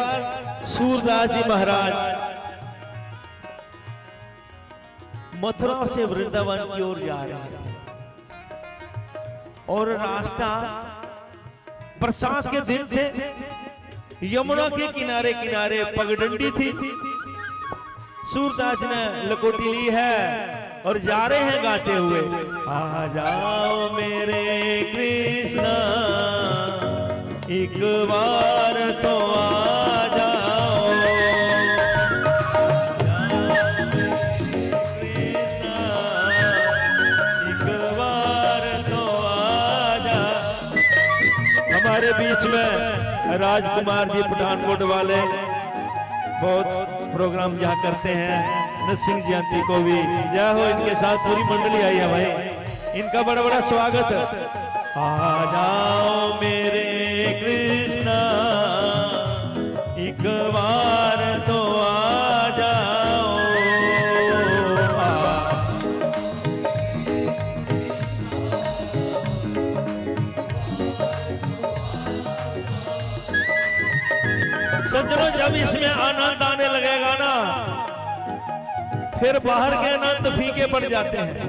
सूरदास जी महाराज मथुरा से वृंदावन की ओर जा रहे हैं और रास्ता बरसात के दिन थे, यमुना के किनारे किनारे पगडंडी थी। सूरदास ने लकोटी ली है और जा रहे हैं गाते हुए, आ जाओ मेरे कृष्णा एक बार तो आ जाओ, कृष्णा एक बार तो आ जा। हमारे बीच में राजकुमार जी पठानकोट वाले बहुत प्रोग्राम जहाँ करते हैं, नरसिंह जयंती को भी जय हो, इनके साथ पूरी मंडली आई है भाई, इनका बड़ा बड़ा स्वागत। आ जाओ मेरे कृष्णा एक बार तो आ जाओ, सज्जनों, जब इसमें आनंद आने लगेगा ना, फिर बाहर के आनंद फीके पड़ जाते हैं।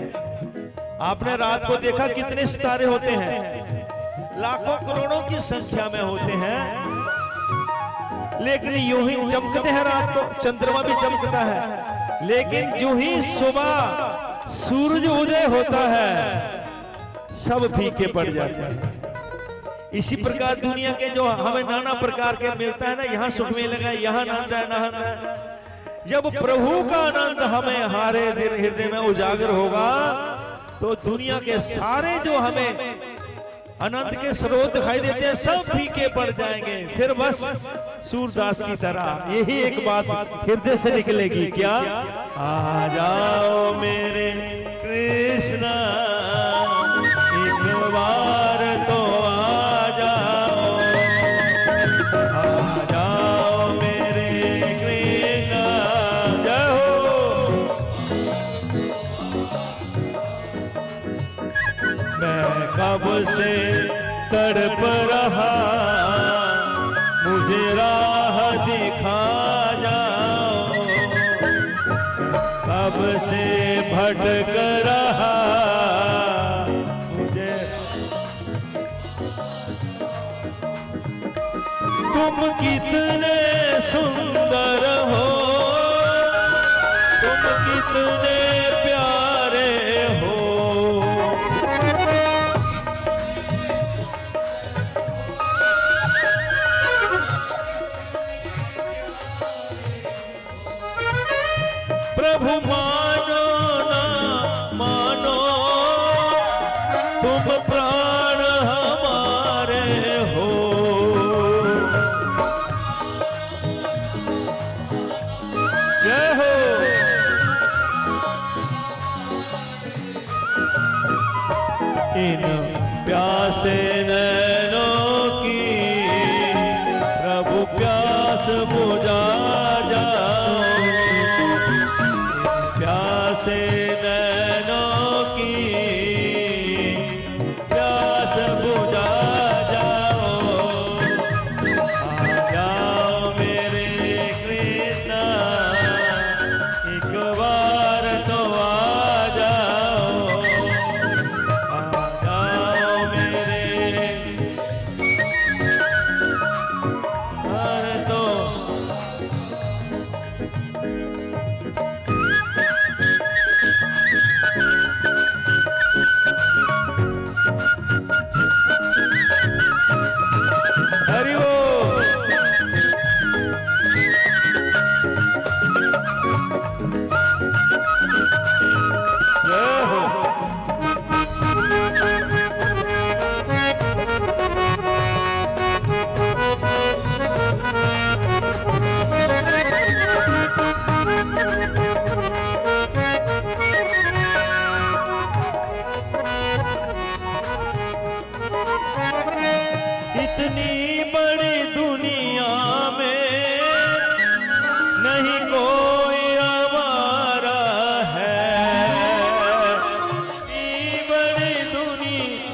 आपने रात को देखा कितने सितारे होते हैं, लाखों करोड़ों की संख्या में होते हैं, लेकिन यूं ही चमकते हैं। रात को चंद्रमा भी चमकता है, लेकिन यूं ही सुबह सूरज उदय होता है, सब फीके पड़ जाते हैं। इसी प्रकार दुनिया के जो हमें नाना प्रकार के मिलता है ना, यहाँ सुख मिलेगा, यहाँ आनंद है, ना है। जब प्रभु का आनंद हमें हमारे हृदय में उजागर होगा, तो दुनिया के सारे जो हमें आनंद के स्रोत दिखाई देते हैं, सब फीके पड़ जाएंगे। फिर बस सूरदास की तरह यही एक बात हृदय से निकलेगी, क्या? आ जाओ मेरे कृष्णा, एक बार तो आ जाओ, आ जाओ मेरे कृष्णा। जय हो। मैं कब से तड़प रहा, मुझे राह दिखा जाओ, कब से भटक रहा, मुझे। तुम कितने सुंदर हो, तुम कितने प्यारे हो, प्रभु मानो ना मानो, तुम प्राण हमारे हो। जय हो। इन प्यासे नैनों की प्रभु प्यास बुझा जाओ, प्यासे नैनों की प्यास बुझा जाओ, आ जाओ मेरे कृष्णा, एक बार तो आ जाओ, आ जाओ मेरे बार तो। हरि बोल। जय हो। इतनी बड़ी दुनिया में नहीं कोई हमारा है, इतनी बड़ी दुनिया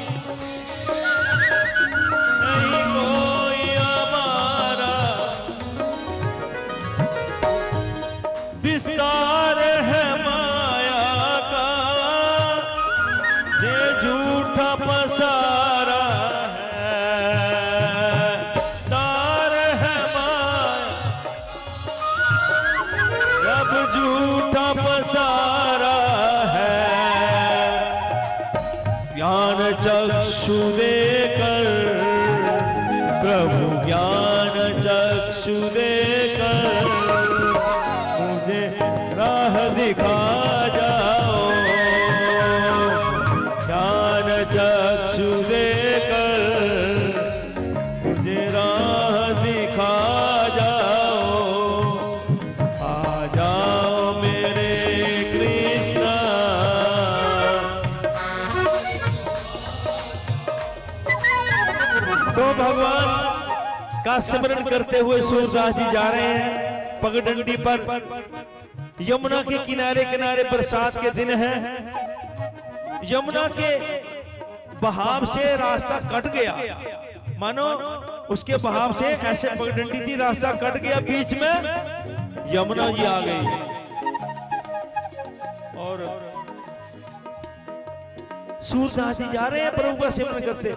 नहीं कोई हमारा, विस्तार है माया का, ये झूठा पसारा झूठा पसारा है। ज्ञान चक्षु देकर प्रभु, ज्ञान चक्षु देकर मुझे राह दिखा जाओ, ज्ञान चक्षु देकर मुझे राह दिखा जाओ, आ जाओ मेरे कृष्णा। तो भगवान का स्मरण करते हुए सूरदास जी जा रहे हैं पगडंडी पर। यमुना के किनारे किनारे बरसात के दिन है, यमुना के बहाव से रास्ता कट गया, मानो उसके बहाव से ऐसे पगडंडी थी, रास्ता कट गया, बीच में यमुना जी आ गई। और सूरदास जी जा रहे हैं प्रभु का सिमरन करते।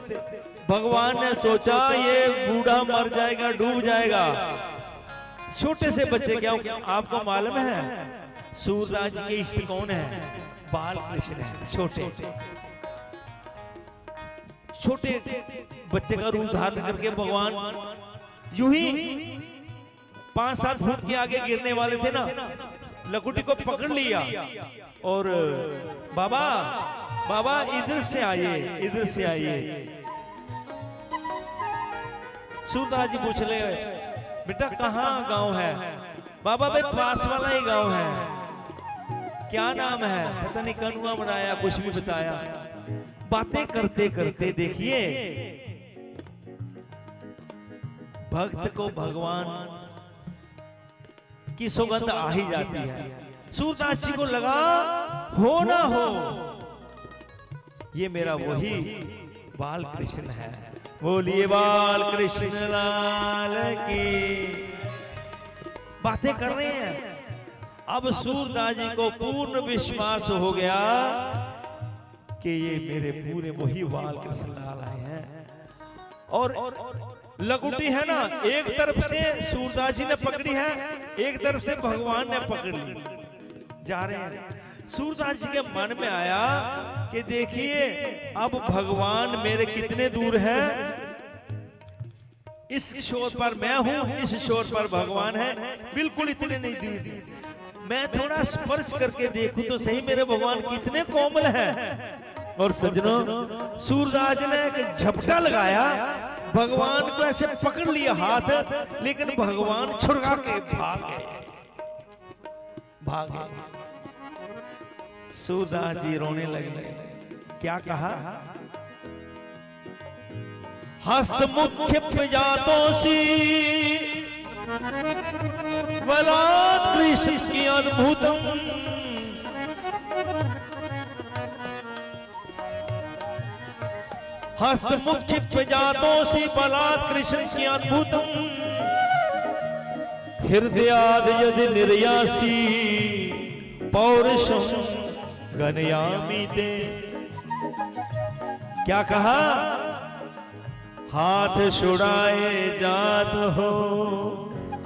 भगवान ने सोचा ये बूढ़ा मर जाएगा, डूब जाएगा। छोटे से बच्चे, क्या आपको मालूम है सूरदास जी के इष्ट कौन है? बाल कृष्ण है। छोटे छोटे बच्चे का रूप धारण करके भगवान यूं ही 5-7 फुट के आगे गिरने वाले थे ना, लकुटी को पकड़ लिया और बाबा बाबा इधर से आइए, इधर से आइए। सूरदास जी पूछ ले, बेटा कहाँ गांव है? बाबा भाई पास वाला ही गांव है। क्या नाम है? पता नहीं, कनुआ बनाया, कुछ भी बताया। बातें करते करते देखिए भक्त को भगवान की सुगंध आ ही जाती है। सूरदास जी को लगा हो ना हो ये मेरा वही बाल कृष्ण है। बोलिए बाल कृष्ण लाल की। बातें कर रहे हैं। अब सूरदास जी को पूर्ण विश्वास हो गया कि ये मेरे पूरे वही बाल कृष्ण लाल आए हैं। और लकुटी है ना, एक तरफ से सूरदास जी ने पकड़ी है, एक तरफ से भगवान ने पकड़ ली। जा रहे हैं। सूरदास जी के मन में आया कि देखिए अब भगवान मेरे कितने दूर हैं। इस छोर पर मैं हूं, इस छोर पर भगवान है, बिल्कुल इतने नहीं दूर। मैं थोड़ा स्पर्श करके देखूं तो सही मेरे भगवान कितने कोमल हैं। और सज्जनों, सूरदास ने एक झपटा लगाया, भगवान को ऐसे पकड़ लिया हाथ, लेकिन भगवान छुड़का के भाग गए। सूरदास जी रोने लगे। क्या कहा? हस्त मुख्य जातों सी बलात् कृष्ण की अद्भुतम। हस्त मुख्य जातों सी बलात् कृष्ण की अद्भुतम। हृदयाद यदि निर्यासी पौरुषम गणयामि ते। क्या कहा? हाथ छुड़ाए जात हो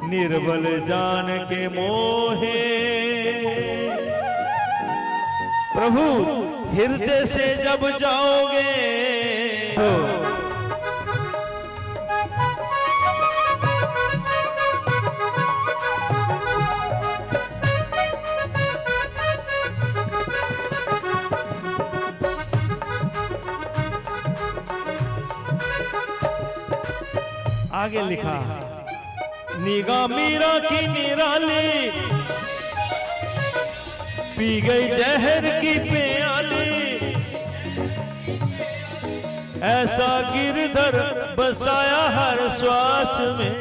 निर्बल जान के मोहे। प्रभु हृदय से जब जाओगे आगे लिखा, निगाह मीरा की निराली पी गई जहर की प्याली। ऐसा गिरधर बसाया हर श्वास में।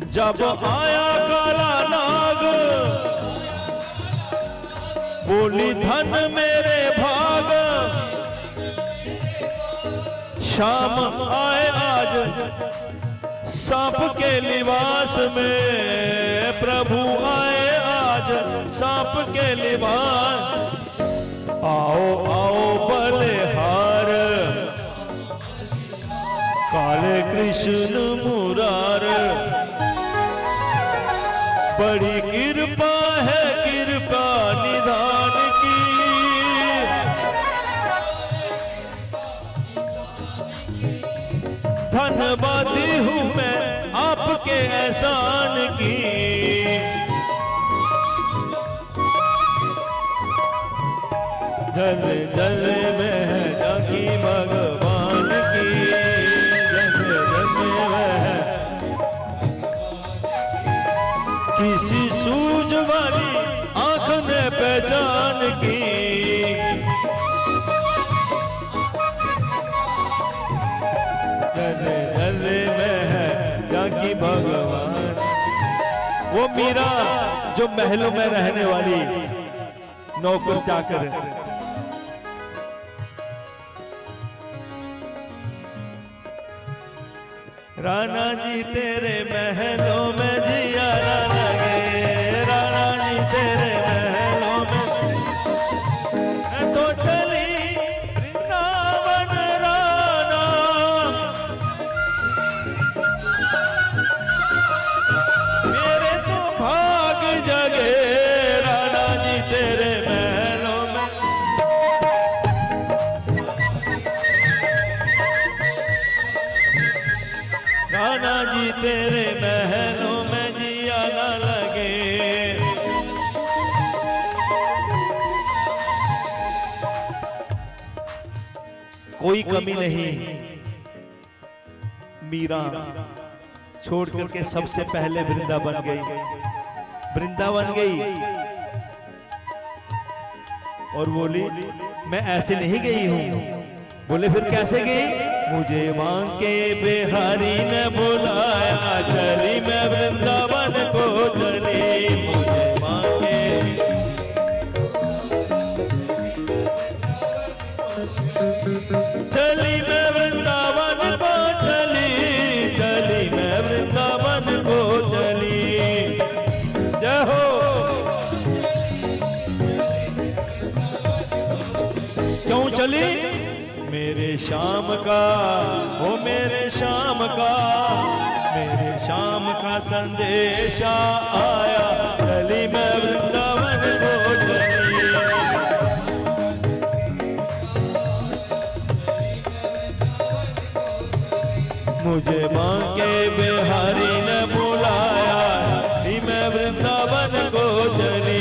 जब आया काला नाग बोली धन मेरे भाग। शाम आए आज सांप के लिबास में। प्रभु आए आज सांप के लिबास। आओ आओ बलिहार काले कृष्ण मुरार। बड़ी कृपा है कृपा निधान की। धन्यवादी हूँ मैं आपके एहसान की। जल जल में है जाकी भगवान की। जल जल में है किसी सूझ वाली आंख ने पहचान की। में है जाकी भगवान। वो मीरा जो महलों में रहने वाली नौकर चाकर राणा जी तेरे महलों में जिया ना लगे, राणा जी तेरे महलों में मैं तो चली वृंदावन राणा, मेरे तो भाग जगे राणा जी तेरे महलों में। राणा जी तेरे महलों में जिया ना लगे। कोई कमी नहीं, मीरा छोड़ करके सबसे पहले वृंदावन गई, वृंदावन गई और बोली मैं ऐसे नहीं गई हूं। बोले फिर कैसे गई? मुझे मांगे बिहारी ने बुलाया, चली मैं वृंदावन को चली। मुझे मांगे चली मैं वृंदावन को चली, चली मैं वृंदावन को चली। जय हो। क्यों चली? मेरे शाम का, ओ मेरे शाम का, मेरे शाम का संदेशा आया, चली मैं वृंदावन को चली। मुझे मांगे बिहारी ने बुलाया, मैं वृंदावन को चली।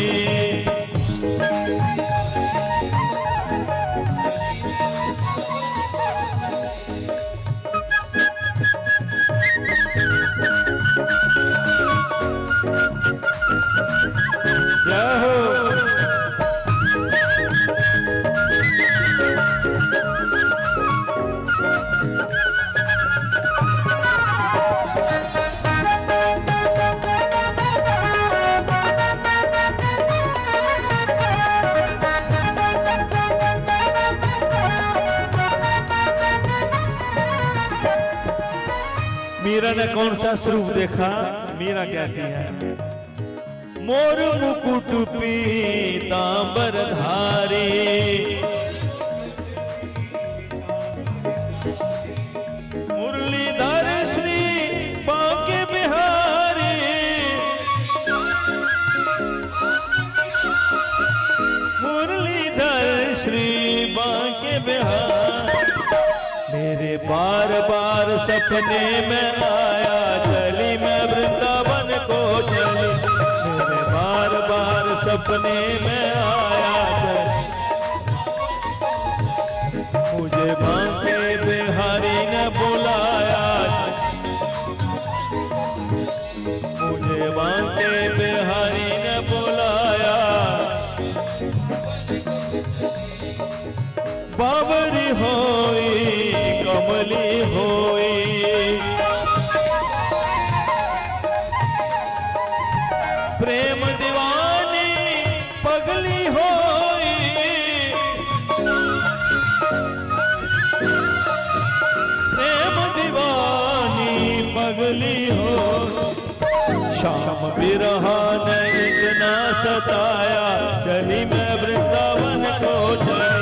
मीरा ने कौन सा स्वरूप देखा? मीरा कहती है मोर मुकुट पीतांबर धारी, मुरलीधर श्री बांके बिहारी, मुरलीधर श्री बांके बिहारी। मेरे बार बार सपने में आया, चली मैं वृंदावन को चली। मेरे बार बार सपने में आया, मुझे मांगे बिहारी ने बुलाया, मुझे मांगे बिहारी ने बुलाया। बाबरी होई कमली होई, प्रेम दीवानी पगली होई, प्रेम दीवानी पगली हो। शाम बिरहा ने इतना सताया, चली मैं वृंदावन को चली।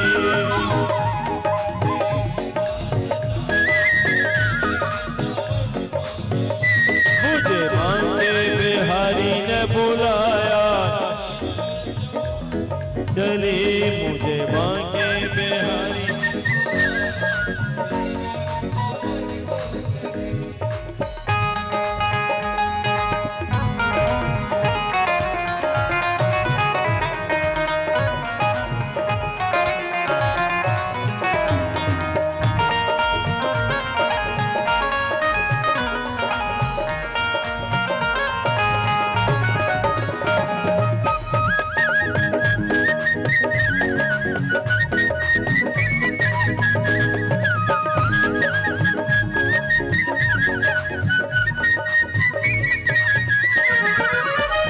बुलाया, चली मुझे मांगे बिहारी।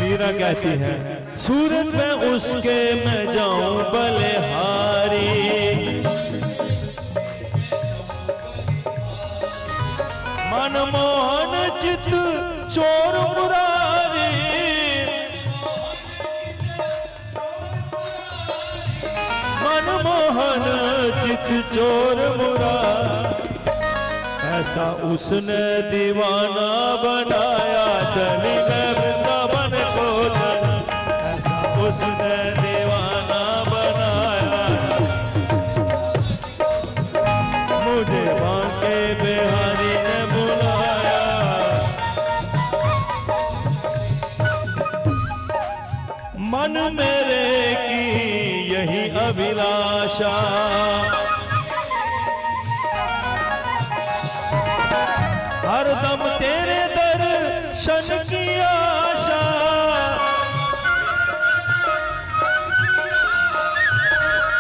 मीरा कहती है सूरत में उसके मैं जाऊं बलिहारी, मनमोहन चित चोर मुरारी, मनमोहन चित चोर मुरारी, ऐसा उसने दीवाना बनाया चली मैं वृंदावन को चली, ऐसा उसने दीवाना बनाया मुझे बांके बिहारी ने बुलाया। मन मेरे की यही अभिलाषा, हरदम तेरे दर्शन की आशा,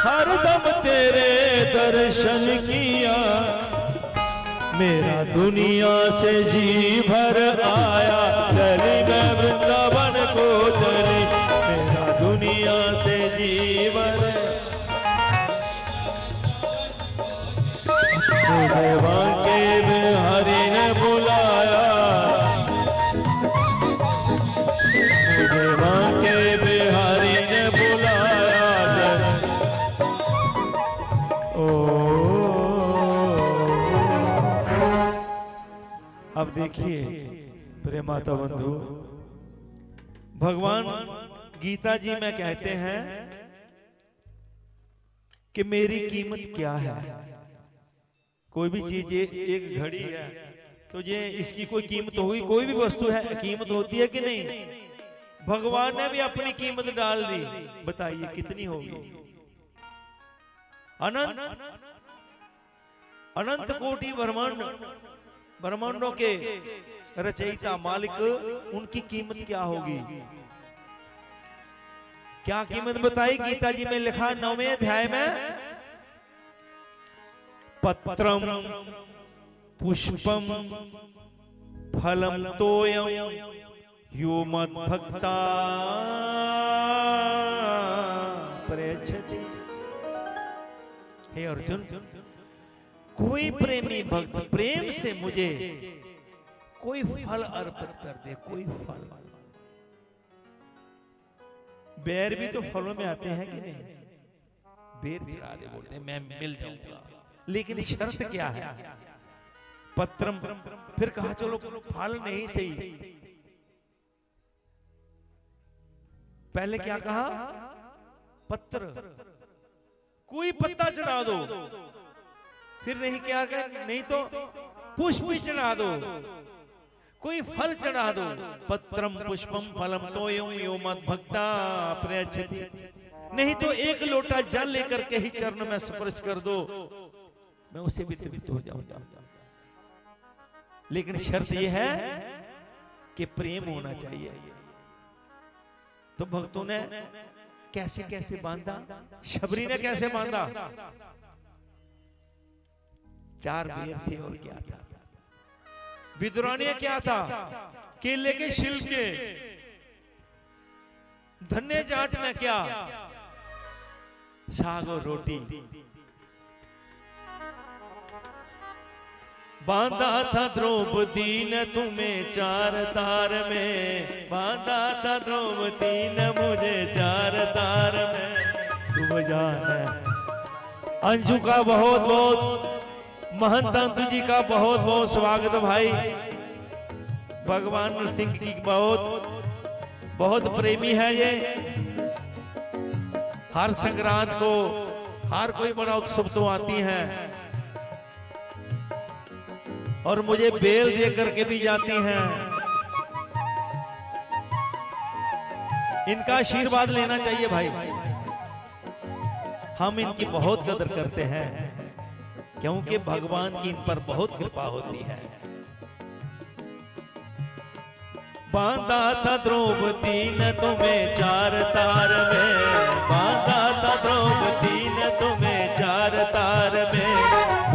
हरदम तेरे दर्शन किया, मेरा दुनिया से जी भर आया चली मैं वृंदावन को चली, मेरा दुनिया से जी भर मुझे बांके बिहारी ने बुलाया, मुझे बांके बिहारी ने बुलाया। ओ अब देखिए प्रेमाता बंधु, भगवान गीता जी में कहते हैं कि मेरी कीमत क्या है। कोई भी चीज, एक घड़ी है तो ये इसकी कोई कीमत होगी, कोई भी वस्तु है कीमत होती है कि नहीं। भगवान ने भी अपनी कीमत डाल दी, बताइए कितनी होगी। अनंत अनंत कोटि ब्रह्मांड, ब्रह्मांडों के रचयिता मालिक, उनकी कीमत क्या होगी। क्या कीमत बताई गीता जी में लिखा 9वें अध्याय में, पत्रम पुष्पम फलम तोयम यो मद्भक्ता प्रयच्छति। हे अर्जुन, कोई प्रेमी भक्त प्रेम से मुझे कोई फल अर्पित कर दे, कोई फल। बैर भी तो फलों में आते हैं कि नहीं, बेर चढ़ा दे बोलते हैं मैं मिल जाऊंगा, लेकिन शर्त क्या है। पत्रम, फिर कहा चलो फल नहीं सही, पहले क्या कहा, पत्र, कोई पत्ता चढ़ा दो, फिर नहीं क्या कहा, नहीं तो पुष्प भी चढ़ा दो, कोई फल चढ़ा दो। पत्रम पुष्पम फलम तोयम यो मद्भक्ता प्रयच्छति, नहीं तो एक लोटा जल लेकर के ही चरण में स्पर्श कर दो, मैं उसे भी तृप्त हो जाऊंगा। लेकिन शर्त यह है कि प्रेम होना चाहिए। तो भक्तों ने कैसे कैसे बांधा, शबरी ने कैसे बांधा, 4 बेर थे और क्या था, विदुरानी क्या था, केले के छिलके, धन्य जाट ने क्या, साग और रोटी। बांधा था द्रौपदी ने तुम्हें 4 तार में, बांधा था द्रौपदी ने मुझे 4 तार में। तुम जाने अंशु का बहुत बहुत, महंत अंशु जी का बहुत बहुत स्वागत भाई। भगवान नरसिंह की बहुत बहुत प्रेमी है ये। हर संक्रांत को हर कोई बड़ा उत्सव तो आती है और मुझे बेल दे करके भी जाती हैं। इनका आशीर्वाद लेना चाहिए भाई। हम इनकी बहुत कदर करते हैं क्योंकि भगवान की इन पर बहुत कृपा होती है। बांधा था द्रौपदी ने तुम्हें 4 तार में, बांधा था द्रौपदी ने तुम्हें 4 तार में।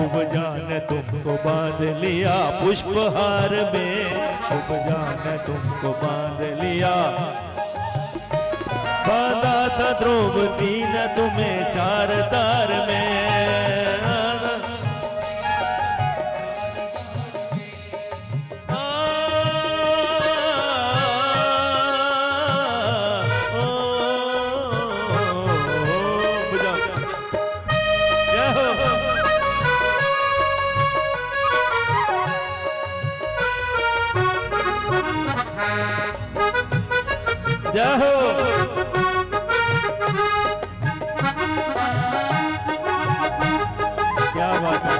उपजा ने तुमको बांध लिया पुष्पहार में, उपजा ने तुमको बांध लिया। बांधा था द्रौपदी ने तुम्हें 4 तार में। जय हो। क्या बात है।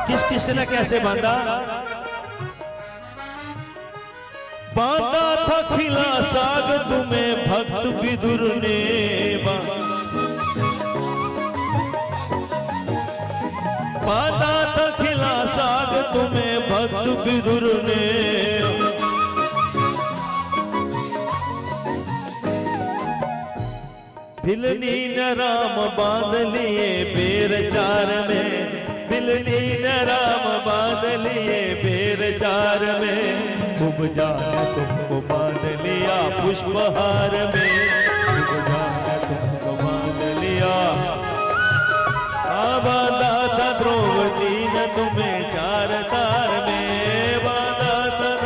किस किस ने कैसे बांधा? बांधा था खिला साग तुम्हें भक्त विदुर ने, बांधा था खिला साग तुम्हें भक्त विदुर ने, भिलनी न राम बांध लिए बेर चार में, भिलनी न राम बांध लिए बेर चार में, खूब जाने तुमको बांध लिया पुष्पहार में, खूब जाने तुमको बांध लिया। बांधा था द्रौपदी न तुम्हें चार तार में, बांधा था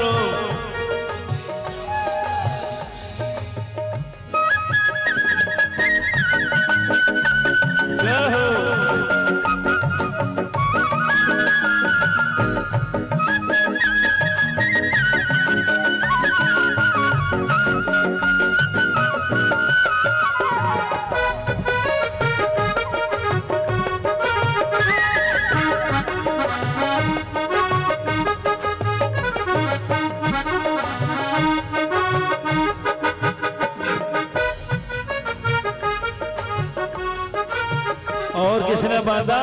और किसने बांधा?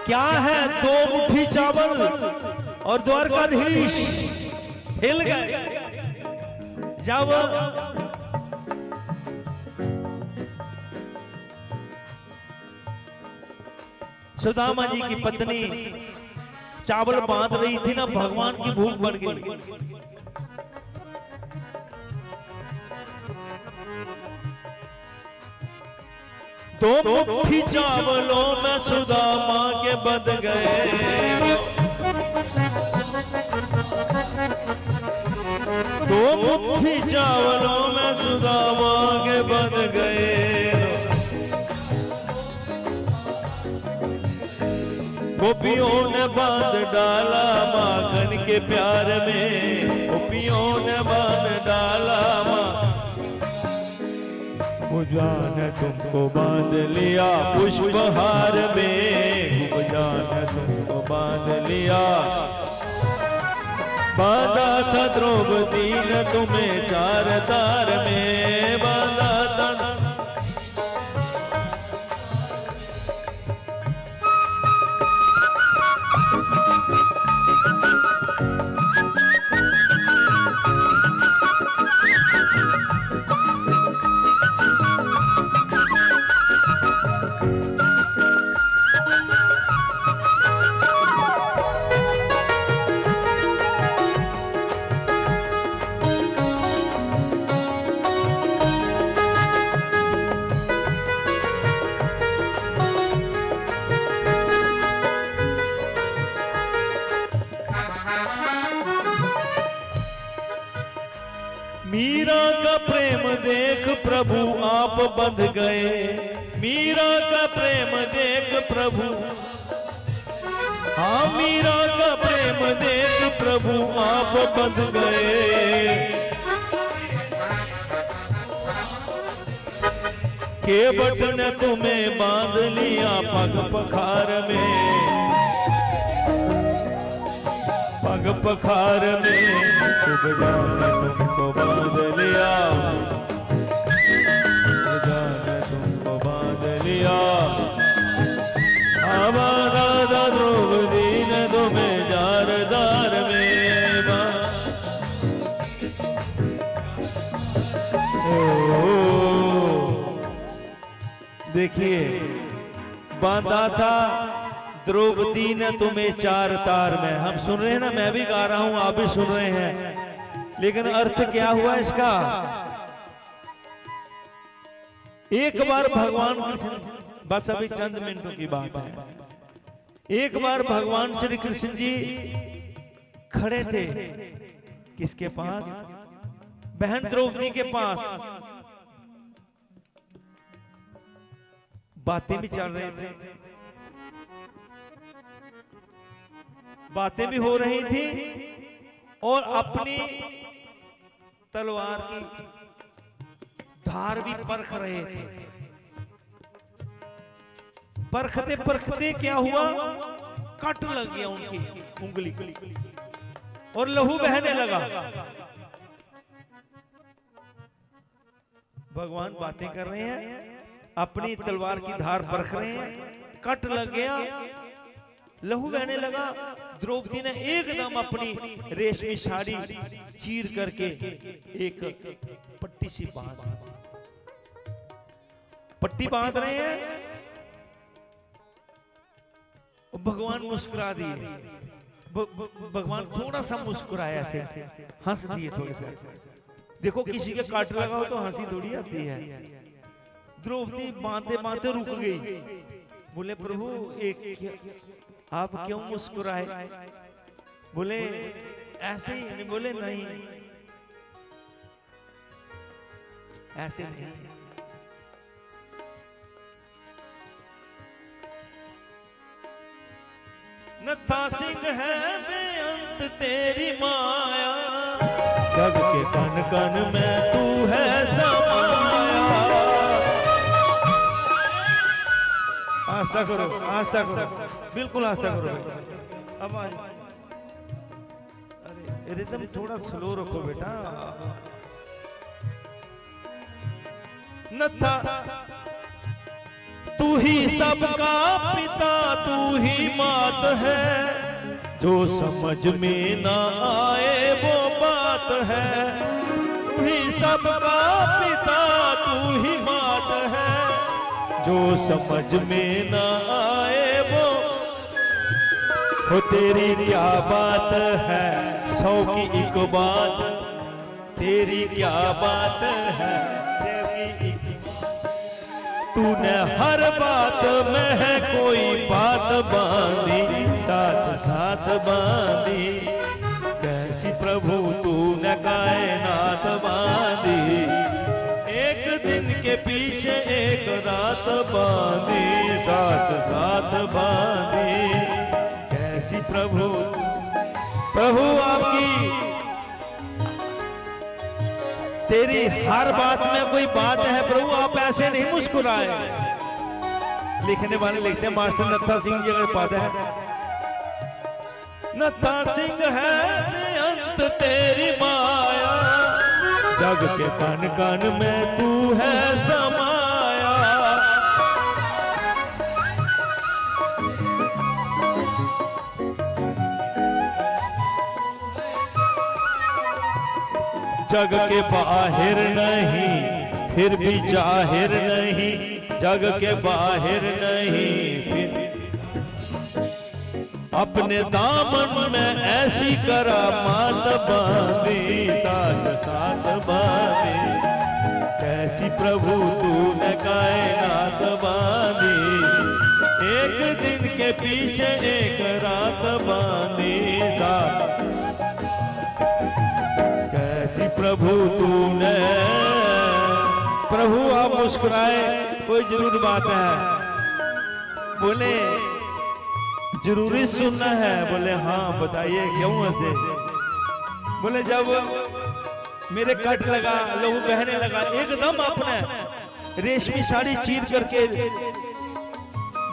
क्या है दो मुट्ठी चावल और द्वारकाधीश हिल गए जब सुदामा जी की पत्नी चावल बांध रही थी ना, भगवान की भूख बढ़ गई। दो मुट्ठी चावलों में सुदामा के बंध गए, दो मुट्ठी चावलों में सुदामा के बंध गए। गोपियों ने बांध डाला माखन के प्यार में, गोपियों ने बांध डाला जान तुमको बांध लिया पुष्पहार में, जान तुमको बांध लिया। बांधा था द्रौपदी ने तुम्हें चार तार में, बांधा था। मीरा का प्रेम देख प्रभु आप बंध गए, मीरा का प्रेम देख प्रभु, हाँ मीरा का प्रेम देख प्रभु आप बंध गए। केवट ने तुम्हें बांध लिया पग पखार में, पग पखार में, जाने तुमको बांध लिया, जाने तुमको बांध लिया। बांधा था द्रौपदी ने तुम्हें जार दार में, देखिए बांधा था द्रौपदी ने तुम्हें चार तार में। हम सुन रहे हैं ना, मैं भी गा रहा हूं, आप भी सुन रहे हैं, लेकिन अर्थ क्या हुआ इसका? एक बार भगवान कृष्ण, बस अभी चंद मिनटों की बात है, एक बार भगवान श्री कृष्ण जी खड़े थे किसके पास? बहन द्रौपदी के पास। बातें भी चल रही थी, बातें भी हो रही थी, और अपनी तलवार की धार भी परख रहे थे। परखते परखते क्या हुआ, कट लग गया उनकी उंगली और लहू बहने लगा। भगवान बातें कर रहे हैं, अपनी तलवार की धार परख रहे हैं, कट लग गया, लहू बहने लगा। द्रौपदी ने एकदम अपनी रेशमी साड़ी चीर करके एक पट्टी सी पट्टी बांध रहे हैं। भगवान मुस्कुरा दिए। भगवान थोड़ा सा मुस्कुराया, ऐसे हंस दिए थोड़े से। देखो किसी के काट लगा हो तो हंसी थोड़ी आती है। द्रौपदी बांधते बांधते रुक गई। बोले प्रभु एक आप क्यों मुस्कुराए? बोले ऐसे ही नहीं। बोले नहीं ऐसे नहीं। नत्था सिंह है बेअंत तेरी माया, जग के कण कण में तू है समाया। आस्था करो, आस्था करो, बिल्कुल आस्था करो। अब अरे रिदम थोड़ा स्लो रखो बेटा। नत्था तू ही सबका पिता, तू ही मात है, जो समझ में ना आए वो बात है। तू ही सबका पिता, तू ही मात है, जो समझ में ना आए वो। हो तेरी क्या बात है, 100 की एक बात, तेरी क्या बात है, तूने हर बात में है कोई बात बांधी, साथ साथ बांधी। कैसी प्रभु तूने कायनात बांधी, एक दिन के पीछे एक रात बांधी, साथ साथ बांधी। कैसी प्रभु आपकी, तेरी हर बात में कोई बात है प्रभु, आप ऐसे नहीं मुस्कुराए। लिखने वाले लिखते हैं मास्टर नत्था सिंह जी अगर पाते हैं। नत्था सिंह है बेअंत तेरी माया, जग के कण कण में तू है समाया। जग के बाहर नहीं फिर भी जाहिर नहीं, जग के बाहर नहीं फिर। अपने दामन में ऐसी करामात बांधी, साथ साथ बांधी। कैसी प्रभु तूने कायनात बांधी, एक दिन के पीछे एक रात बांधी, साथ। कैसी प्रभु तूने, प्रभु आप मुस्कुराए, कोई जरूर बात है। बोले जरूरी सुनना है? बोले हाँ बताइए क्यों हंसे? बोले जब मेरे कट लगा, लहू बहने लगा, एकदम अपने रेशमी साड़ी चीर करके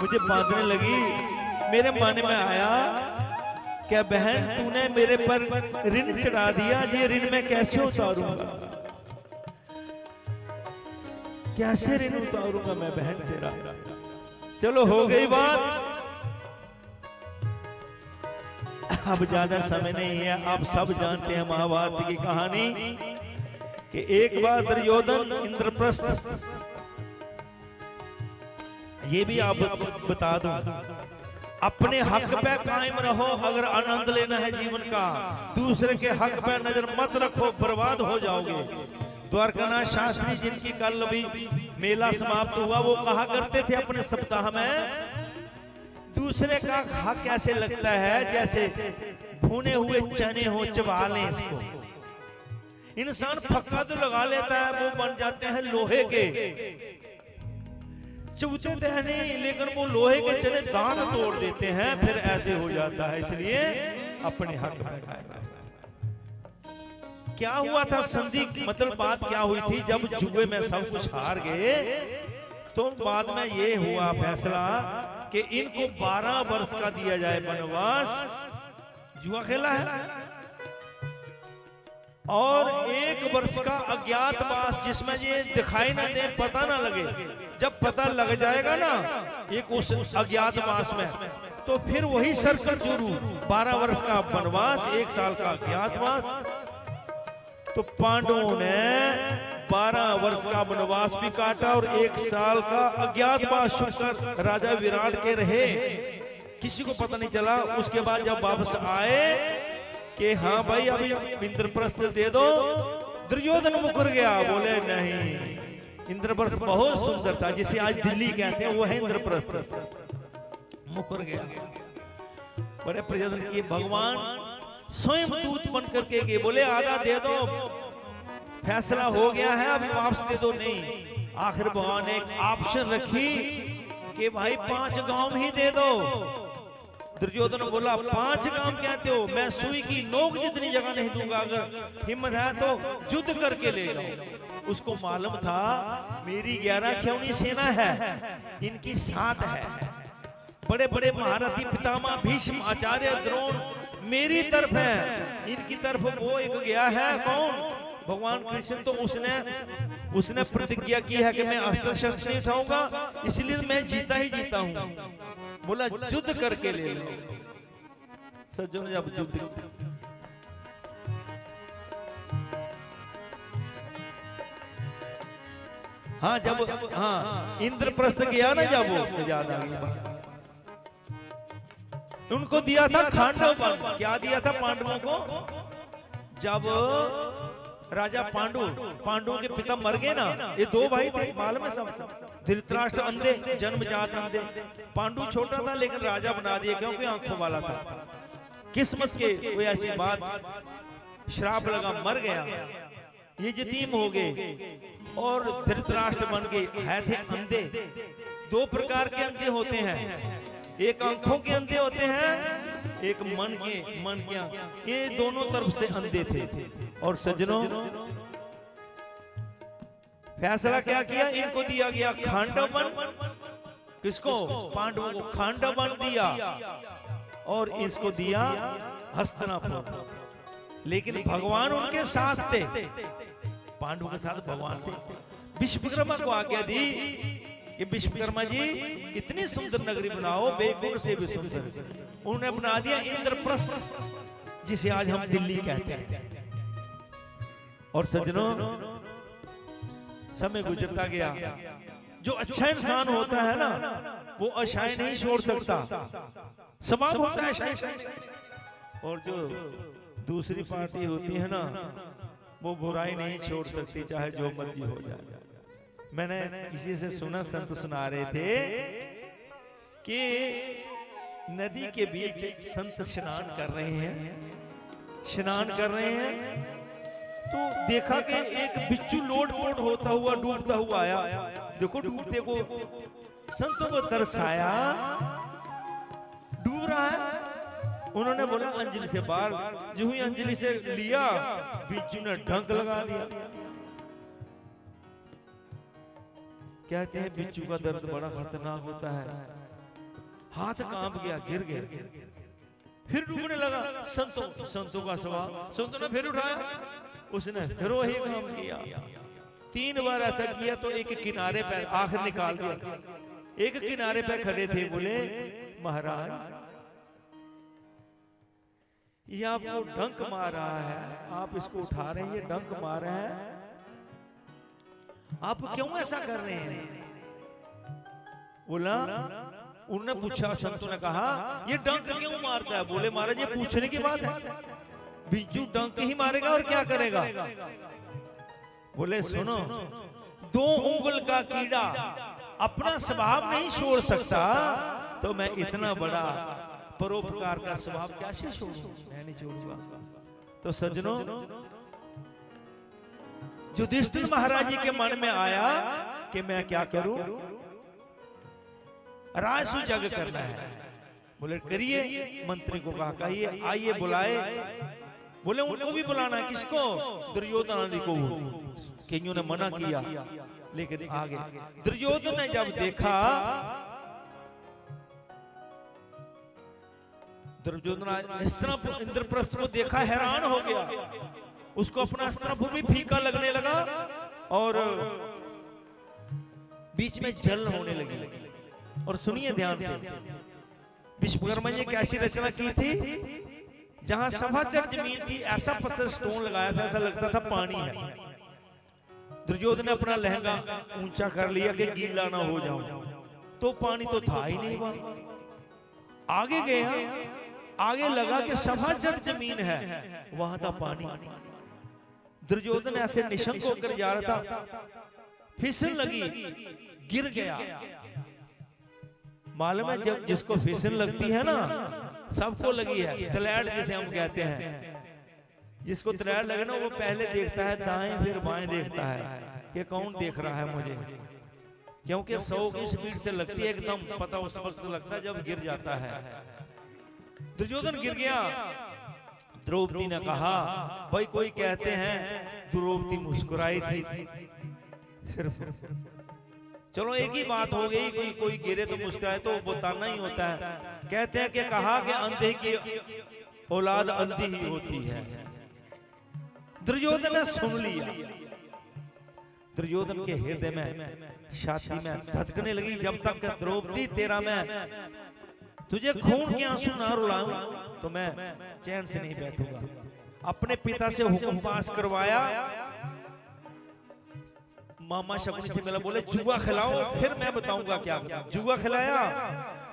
मुझे बांधने लगी। मेरे मन में आया क्या बहन तूने मेरे पर ऋण चढ़ा दिया, ये ऋण मैं कैसे उतारूंगा? कैसे ऋण उतारूंगा मैं बहन तेरा? चलो हो गई बात, अब ज्यादा समय नहीं है। आप सब जानते हैं महाभारत की कहानी कि एक बार दुर्योधन इंद्रप्रस्थ, ये भी आप बता दूं, अपने हक पे कायम रहो अगर आनंद लेना है जीवन का। दूसरे के हक पे नजर मत रखो, बर्बाद हो जाओगे। द्वारकानाथ शास्त्री जिनकी कल अभी मेला समाप्त हुआ, वो कहा करते थे अपने सप्ताह में, दूसरे का हक ऐसे लगता है जैसे भुने हुए चने हो, चबा लें इसको। इंसान फक्का तो लगा लेता है, वो बन जाते हैं लोहे के, चुभते तो है नहीं, लेकिन वो लोहे के चने दांत तोड़ देते हैं, फिर ऐसे हो जाता है। इसलिए अपने हक में कायम रहो। क्या हुआ था संधि, मतलब बात क्या हुई थी जब जुए में सब कुछ हार गए तो बाद में ये हुआ फैसला कि इनको 12 वर्ष का दिया जाए वनवास। जुआ खेला है, और 1 वर्ष का अज्ञातवास जिसमें ये दिखाई ना दे, पता ना लगे। जब पता लग जाएगा ना एक उस अज्ञातवास में, तो फिर वही सर्कल शुरू, 12 वर्ष का वनवास, 1 साल का अज्ञातवास। तो पांडवों ने 12 वर्ष का वनवास भी काटा और 1 साल का अज्ञातवास छुपकर राजा विराट के रहे, किसी को पता नहीं चला। उसके बाद जब वापस आए कि हाँ भाई अभी इंद्रप्रस्थ दे दो, दुर्योधन मुकर गया, बोले नहीं, इंद्रप्रस्थ बहुत सुंदर था, जिसे आज दिल्ली कहते हैं वो है इंद्रप्रस्थ, मुकर गया। बड़े प्रयत्न किए, भगवान स्वयं दूत बन करके गए, बोले आधा दे दो, फैसला हो गया है, अभी वापस दे दो। नहीं, आखिर भगवान ने एक ऑप्शन रखी कि भाई 5 गांव ही दे दो। दुर्योधन बोला 5 गांव कहते हो, मैं सुई की नोक जितनी जगह नहीं दूंगा, अगर हिम्मत है तो युद्ध करके ले जाओ। उसको मालूम था मेरी 11 खिलौनी सेना है, इनकी 7 है। बड़े बड़े महारथी पितामह भीष्म, आचार्य, द्रोण मेरी तरफ है, इनकी तरफ वो एक गया है कौन, भगवान कृष्ण। तो उसने प्रतिज्ञा की है कि मैं अस्त्र शस्त्र नहीं उठाऊंगा, इसलिए मैं जीता ही जीता हूं। बोला युद्ध करके ले लो। सज्जनों, जब युद्ध, हाँ जब हाँ इंद्रप्रस्थ गया ना, जब वो याद आ गई, उनको दिया था खांडव वन। क्या दिया था पांडवों को? जब राजा पांडु के पिता मर गए ना, ये 2 भाई थे, मालूम है सब। धृतराष्ट्र अंधे, जन्मजात अंधे, पांडु छोटा था लेकिन राजा बना दिया क्योंकि आंखों वाला था। किस्मत के कोई ऐसी बात, श्राप लगा, मर गया, ये यतीम हो गए और धृतराष्ट्र बन गए। है थे अंधे, 2 प्रकार के अंधे होते हैं, एक आंखों के अंधे होते हैं, एक मन के, ये दोनों तरफ से अंधे थे। और सज्जनों, फैसला क्या किया, इनको दिया गया खांडव वन। किसको? पांडवों को खांडव वन दिया, और इसको दिया हस्तिनापुर। लेकिन भगवान उनके साथ थे, पांडवों के साथ भगवान थे। विश्वकर्मा को आज्ञा दी कि विश्वकर्मा जी इतनी सुंदर नगरी बनाओ, बेगुन से भी सुंदर। उन्होंने बना दिया इंद्रप्रस्थ, जिसे आज हम दिल्ली कहते हैं। और सज्जनों, समय गुजरता गया, जो अच्छा इंसान होता है ना, वो अच्छाई नहीं छोड़ सकता, स्वभाव होता है अच्छाई। और जो दूसरी पार्टी होती है ना, वो बुराई नहीं छोड़ सकती, चाहे जो मर्जी हो जाए। मैंने किसी से सुना, संत सुना रहे थे कि नदी के बीच संत स्नान कर रहे हैं, तो देखा कि एक बिच्छू लोट-पोट होता हुआ, डूबता हुआ आया। देखो डूबते को संतों को तरस आया, डूब रहा है। उन्होंने बोला अंजलि से बाहर, जो ही अंजलि से लिया, बिच्छू ने ढंक लगा दिया। कहते हैं बिच्छू का दर्द बड़ा खतरनाक होता है, हाथ कांप गया, गिर गया, फिर डूबने लगा। संतों का स्वभाव, संतों ने फिर उठाया, उसने फिर वही काम किया। 3 बार ऐसा किया तो एक किनारे पर आखिर निकाल दिया। एक किनारे पर खड़े थे, बोले महाराज ये आपको डंक मार रहा है, आप इसको उठा रहे हैं, ये डंक मार रहा है, आप क्यों ऐसा कर रहे हैं? बोला, उन्होंने पूछा, संतों ने कहा ये डंक क्यों मारता है? बोले महाराज ये पूछने की बात है, बिच्छू डंक ही मारेगा और क्या करेगा? बोले सुनो, 2 उंगल का कीड़ा अपना स्वभाव नहीं छोड़ सकता, तो मैं इतना बड़ा परोपकार का स्वभाव कैसे छोड़ूं? मैं नहीं छोड़ूंगा। तो सज्जनों, युधिष्ठिर महाराज जी के मन में आया कि मैं क्या करूं, राजसूय करना है। बोले करिए। मंत्री को कहा, कहिए, आइए बुलाए बोले उनको भी बुलाना है। किसको? दुर्योधन आदि को। कईयों ने मना किया लेकिन आ गए। दुर्योधन ने जब देखा, दुर्योधन इंद्रप्रस्थ को देखा, हैरान हो गया। उसको अपना अस्त्र भी फीका लगने लगा और बीच में जलन होने लगी। और सुनिए ध्यान से, विश्वकर्मा जी कैसी रचना की थी? जहां सभाचर जमीन थी ऐसा पत्थर स्टोन लगाया था, ऐसा लगता था पानी है। दुर्योधन ने अपना लहंगा ऊंचा कर लिया कि गीला ना हो जाऊं, तो पानी तो था ही नहीं वहां। आगे गया, आगे लगा कि सभाचर जमीन है, वहां था पानी। दुर्योधन ऐसे निशंक होकर जा रहा था, फिसल लगी, गिर गया। मालूम है जब जिसको फिसल लगती है ना, सबको लगी है। तलैट जिसे हम कहते हैं, जिसको तलैट लगे ना, वो पहले देखता है दाएं फिर बाएं देखता है कि कौन देख रहा है मुझे, क्योंकि 100 की स्पीड से लगती है एकदम, पता उस वक्त लगता है जब गिर जाता है। दुर्योधन गिर गया। द्रौपदी ने कहा, भाई कोई कहते हैं द्रौपदी मुस्कुराई थी सिर्फ। चलो एक ही बात हो गई, कोई गिरे तो मुस्कुराए तो बताना ही होता है। कहते हैं कि कहा कि अंधे की औलाद अंधी ही होती है। दुर्योधन ने सुन लिया। दुर्योधन के हृदय में, छाती में धड़कने लगी, जब तक द्रौपदी तेरा मैं तुझे खून के आंसू ना रुलाऊं तो मैं चैन से नहीं बैठूंगा। अपने पिता से हुक्म पास करवाया, मामा शकुनी से मिला, बोले जुआ खिलाओ फिर मैं बताऊंगा क्या करना। जुआ खिलाया,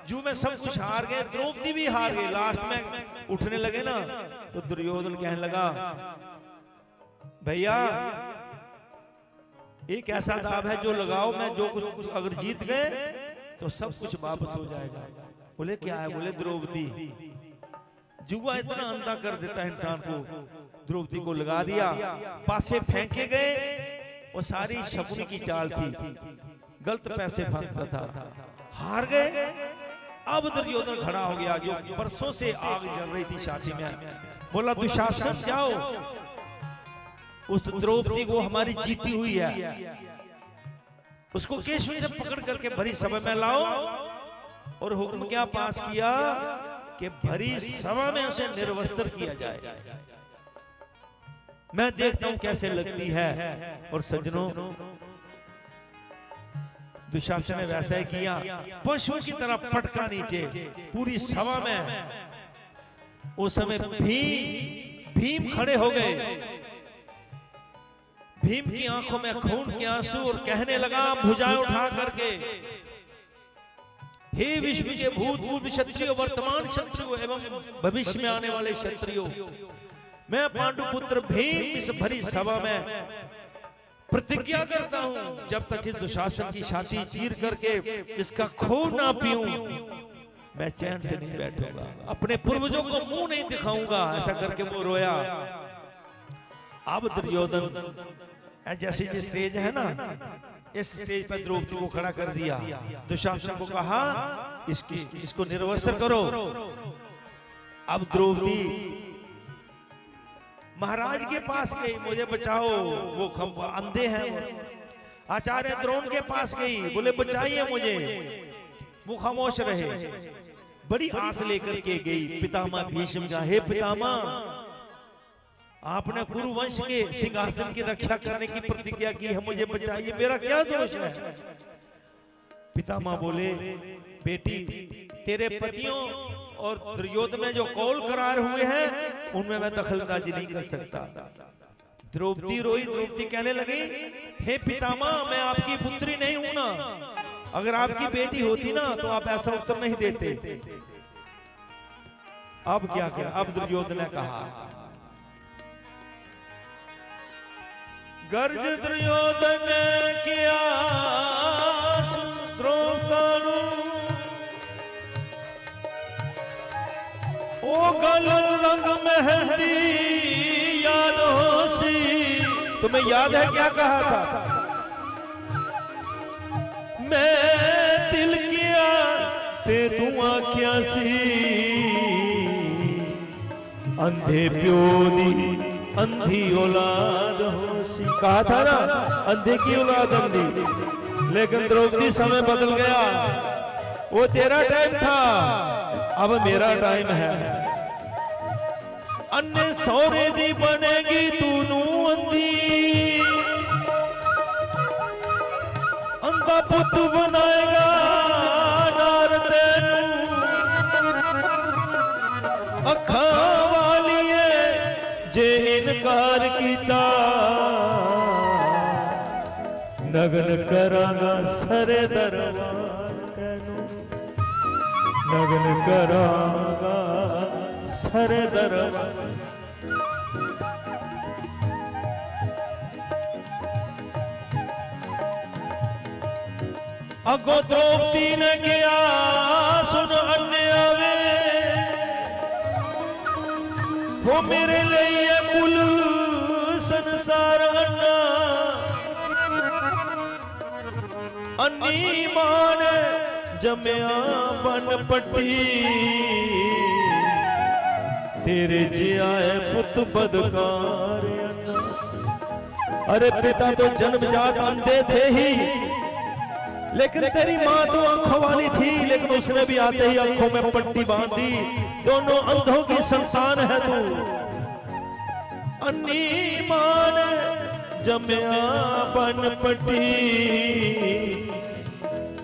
जुए में सब कुछ हार गए, द्रौपदी भी हार गई। लास्ट में उठने लगे ना, तो दुर्योधन कहने लगा, भैया एक ऐसा दाव है जो लगाओ, मैं जो कुछ अगर जीत गए तो सब कुछ वापस हो जाएगा। बोले क्या है? बोले द्रौपदी। जुआ इतना अंधा कर देता है इंसान को। द्रौपदी को लगा दिया, पासे फेंके गए। वो सारी शकुनी की चाल थी, गलत पैसे फेंकता था, हार गए। अब दुर्योधन खड़ा हो गया, जो बरसों से आग जल रही थी छाती में। बोला दुशासन जाओ, उस द्रौपदी को हमारी जीती हुई है, उसको केशवी से पकड़ करके भरी सभा में लाओ। और हुक्म क्या पास किया कि भरी सभा में उसे निर्वस्त्र किया जाए। मैं देखता हूं कैसे लगती है। और सज्जनों, दुशासन ने वैसा ही किया, पशु की तरह पटका नीचे पूरी सभा में। उस समय भीम खड़े हो गए। भीम की आंखों में खून के आंसू, और कहने लगा भुजाएं उठा करके, हे विश्व के भूतपूर्व क्षत्रियो, वर्तमान क्षत्रियो एवं भविष्य में आने वाले क्षत्रियो, मैं पांडुपुत्र भीम इस भरी सभा में प्रतिज्ञा करता हूं, जब तक इस दुशासन की छाती चीर करके इसका खून ना पीऊं, मैं चैन से नहीं बैठूंगा, अपने पूर्वजों को मुंह नहीं दिखाऊंगा। ऐसा करके वो रोया। अब दुर्योधन जैसे ये स्टेज है ना, इस स्टेज पर द्रौपदी को खड़ा कर दिया। दुशासन को कहा इसको निर्वस्त्र करो। अब द्रौपदी महाराज के पास गई, मुझे बचाओ, वो अंधे हैं। आचार्य द्रोण के पास गई, बोले बचाइए मुझे, वो खामोश रहे। बड़ी आस लेकर के गई पितामह भीष्म का, हे पितामह आपने कुरुवंश के सिंहासन की रक्षा करने की प्रतिज्ञा की है, मुझे बचाइए, मेरा क्या दोष है। पितामह बोले, बेटी तेरे पतियों और दुर्योधन में जो कौल करार हुए हैं उनमें मैं दखलंदाजी नहीं कर सकता। द्रौपदी रोई। द्रौपदी कहने लगी, हे पितामह मैं आपकी पुत्री नहीं हूं ना, अगर आपकी बेटी होती ना तो आप ऐसा उत्तर नहीं देते। अब क्या किया? अब दुर्योधन ने कहा, गर्ज दुर्योधन ने किया द्रौपदी, ओ गल रंग मेहंदी याद हो सी। तुम्हें याद है क्या कहा था? मैं दिल किया ते तू आख्या सी, अंधे प्यो दी अंधी औलाद होसी। कहा था ना अंधे की औलाद अंधी, लेकिन द्रौपदी समय बदल गया। वो तेरा टाइम था, अब मेरा टाइम है। अन्य सौरे दी बनेगी तू नू अंधी, अंधा पुत बनाएगा नार तेनू। अखा वालिए जे इनकार कीता, नगन करांगा सरे दरबार तेनू। नगन करांगा सरे दरबार। अगो द्रौपदी ने किया सुन अन्य आवे, वो मेरे लिए कुल संसार अन्ना। अन्नी मान जमया बन पट्टी, तेरे जिया है पुत बदकार अन्ना। अरे पिता तो जन्मजात अंधे थे ही, लेकिन तेरी माँ तो आंखों वाली थी, लेकिन उसने भी आते ही आंखों में पट्टी बांधी। दोनों अंधों की संतान है तू। अन्नी मान जमया बन पट्टी,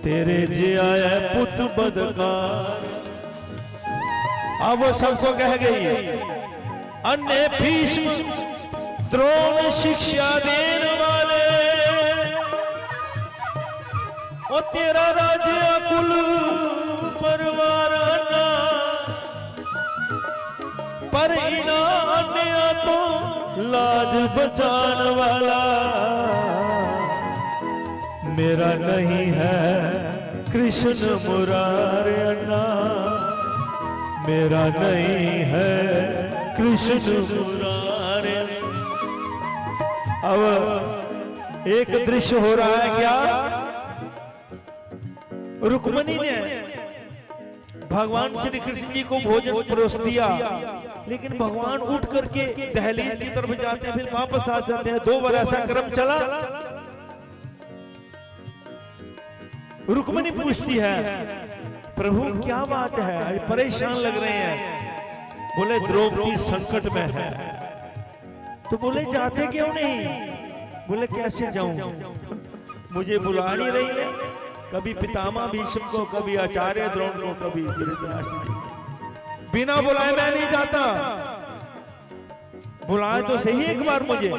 तेरे जिया है पुत बदकार। अब वो सबको कह गई, अन्य भीष्म द्रोण शिक्षा देने वाले, ओ तेरा राज्य कुल परिवार अन्ना। पर इना अन्य तो लाज बचान वाला मेरा नहीं है कृष्ण मुरारी अन्ना। मेरा नहीं है कृष्ण मुरारी। अब एक दृश्य हो रहा है क्या, रुक्मणी ने भगवान श्री कृष्ण जी को भोजन परोस दिया, लेकिन भगवान उठ करके दहलीज की तरफ जाते हैं, फिर वापस आ जाते हैं। 2 बार ऐसा क्रम चला। रुक्मणी पूछती है, प्रभु क्या बात है, परेशान लग रहे हैं। बोले द्रौपदी संकट में है। तो बोले जाते क्यों नहीं? बोले कैसे जाऊं, मुझे बुला नहीं रही है। कभी पितामह भीष्म को, कभी आचार्य द्रोण को, कभी धृतराष्ट्र। बिना बुलाए मैं नहीं जाता, बुलाए तो सही एक बार मुझे।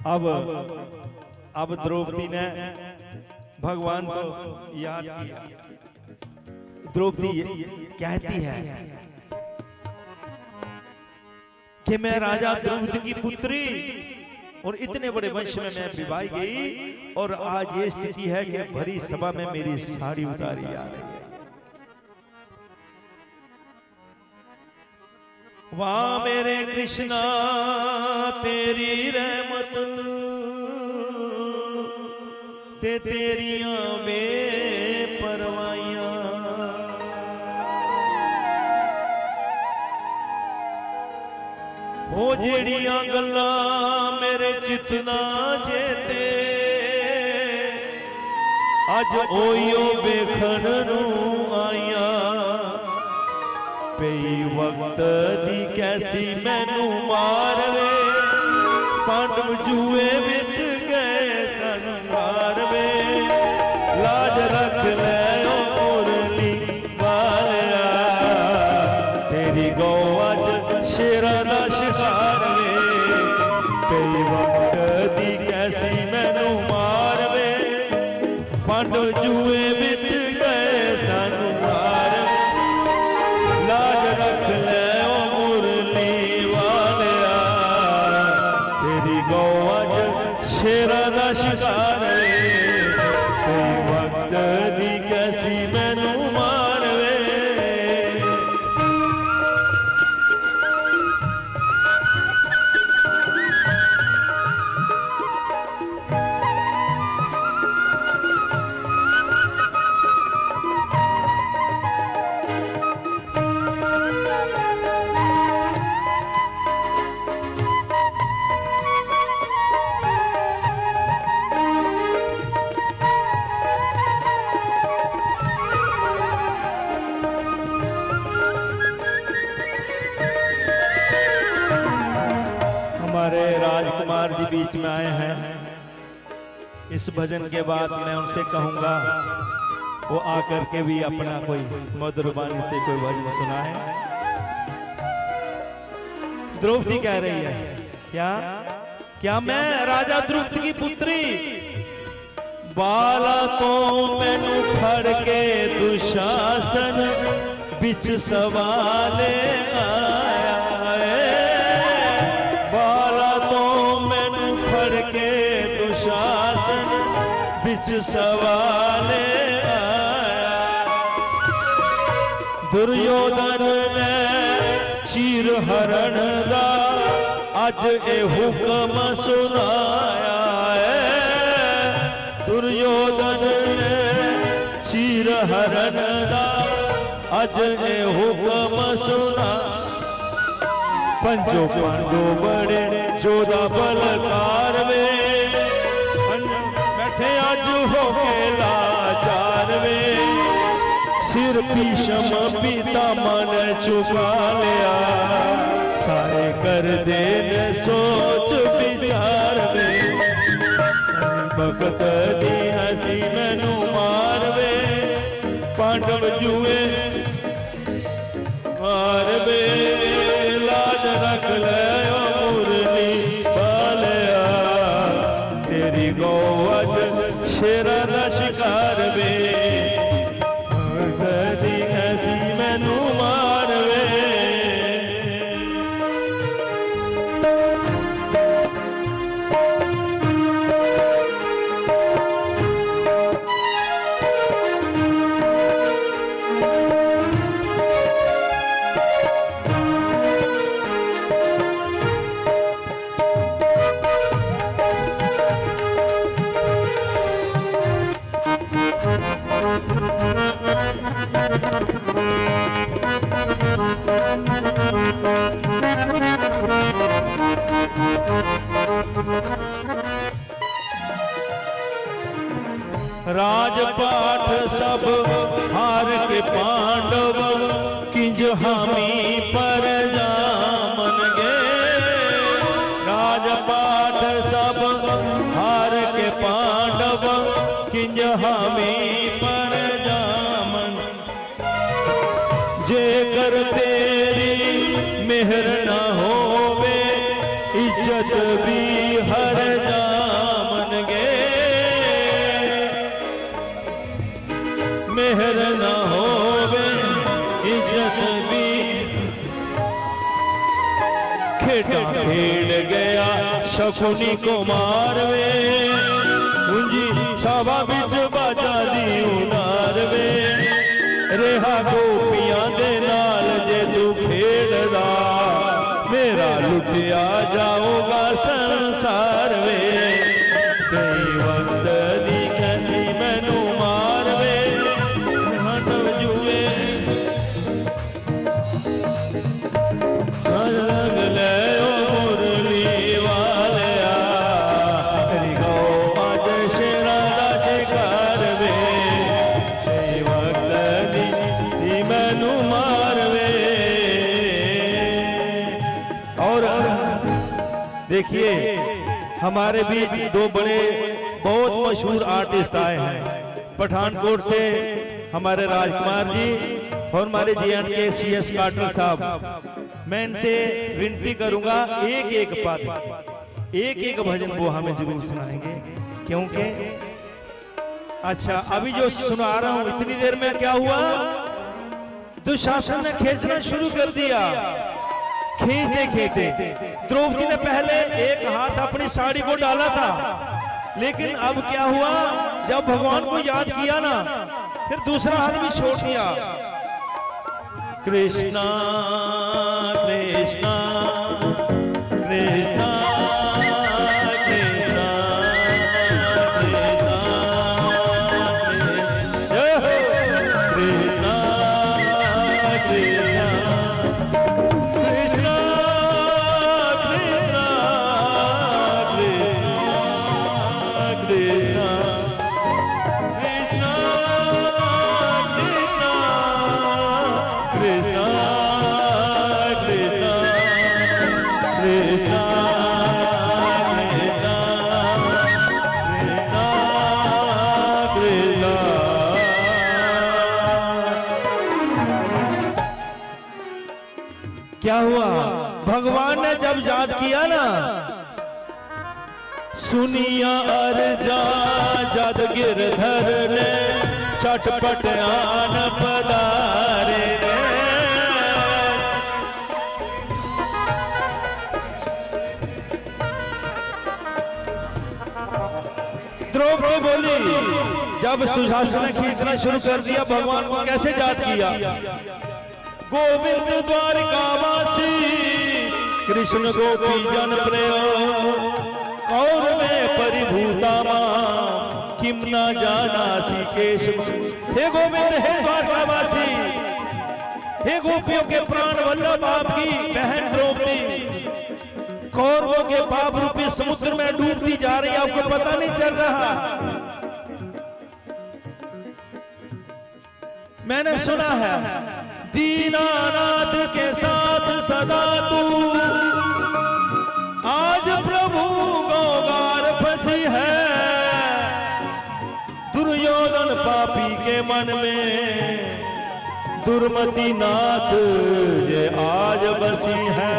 अब द्रौपदी ने भगवान को याद किया। द्रौपदी कहती है कि मैं राजा द्रुपद की पुत्री और इतने बड़े वंश में मैं विवाही गई, और आज ये स्थिति है कि भरी सभा में मेरी साड़ी उतारी जा रही है। वाह मेरे कृष्णा तेरी रहमत ते तेरियां बेपरवाइयां। हो जेड़ियां गल्लां मेरे चितना चेते, अज ओयो वेखण नू आईयां। पई वक्त दी कैसी मैनू मारवे, पांडव जुए विच गए सन मारवे। लाज रख ले ओ मुरली वालिया, तेरी गौ अज शेरां दा शिकार वे। कई वक्त दी कैसी मैनू मारवे, पांडव जुए विच गए सन मारवे। लाज रख ले ओ मुरली वालिया, तेरी गौ अज शेरां दा शिकार वे। कई वक्त दी कैसी मैनू मारवे। इस भजन के बाद मैं उनसे कहूंगा वो आकर के भी अपना कोई मधुर वाणी से कोई भजन सुनाए। द्रौपदी कह रही है क्या क्या मैं राजा द्रुपद की पुत्री बाला तो मैनू फड़ के दुशासन बिच सवाले आया बाला तो मैनू फड़ के दुशासन बिच सवाले आया दुर्योधन ने चीर हरण दा अज ए हुक्म सुनाया दुर्योधन ने चीर हरण दा अज ए हुक्म सुना पंचो पांडो बड़े जोधा बलकार वे बैठे अज हो के लाचार वे सिर भीष्म पितामह ने चुका लिया सारे कर दे ने सोच विचार वे भगत दी हसी मैनू मारवे पांडव जुए मारवे लाज रख ले मुरली बालिया तेरी गौ अज शेरा दा शिकार वे भगत दी हसी मैनू मारवे राजपाट सब हार के पांडव किंज हामी पर जामन गे राजपाट सब हार के पांडव किंज हामी पर जामन जे कर तेरी मेहर न होवे इज्जत भी हर जामन गे मेहर न होवे इज्जत भी खेड़ा खेड़ गया शकुनी को मारवे पूंजी सभा बिच बाजा दी उनारवे रेहा गोपियां दे नाल जे तू खेड़दा मेरा लुटिया जाओगा संसार वे कई वक्त दी कैसी मैनू मारवे मानव जुए लग ले ओ मुरली वालिया तेरी गौ अज शेरा दा शिकार वे कई वक्त दी मैनू मारवे। और देखिए हमारे बीच दो बड़े बहुत मशहूर आर्टिस्ट आए हैं पठानकोट से हमारे राजकुमार जी और हमारे JNK CS काटल साहब। मैं इनसे विनती करूंगा एक एक पद एक एक भजन वो हमें जरूर सुनाएंगे क्योंकि अच्छा अभी जो सुना रहा हूं इतनी देर में क्या हुआ दुशासन ने खींचना शुरू कर दिया खींचते खींचते द्रौपदी ने पहले एक हाथ अपनी साड़ी को डाला था लेकिन अब क्या हुआ जब भगवान को याद किया ना फिर दूसरा हाथ भी छोड़ दिया कृष्णा कृष्णा कृष्णा Krishna क्या हुआ? भगवान ने जब याद किया ना, सुनिया अर्जा जद गिरधर ने चटपट आन पधारे रे। द्रौपदी बोली, जब दुशासन ने खींचना शुरू कर दिया, भगवान को कैसे याद किया? गोविंद द्वारिकावासी कृष्ण गोपी जन प्रिय, कौर में परिभूता मां किम न जानासी केशव। हे गोविंद, हे द्वारकावासी, हे गोपियों के प्राण वल्लभ आपकी बहन द्रौपदी कौरवों के पाप रूपी समुद्र में डूबती जा रही, आपको पता नहीं चल रहा। मैंने सुना है दीनानाथ के साथ सदा तू, आज प्रभु गोगार फंसी है। दुर्योधन पापी के मन में दुर्मति नाथ ये आज बसी है।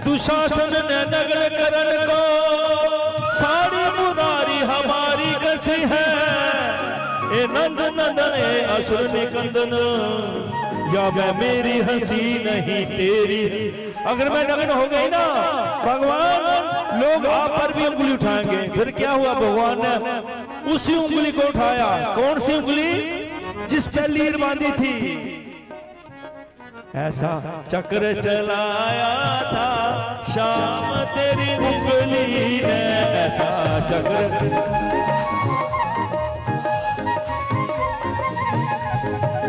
दुशासन ने नगल करण को सारी मुरारी हमारी कसी है। ए नंद नंदन ए असुर निकंदन, या मैं मेरी हंसी नहीं तेरी। अगर मैं नग्न हो गई ना भगवान, लोग आप पर भी उंगली उठाएंगे। फिर क्या हुआ? भगवान ने उसी उंगली को उठाया। कौन सी उंगली? जिस पे लीर बांधी थी। ऐसा चक्र चलाया था शाम तेरी उंगली ने, ऐसा चक्र,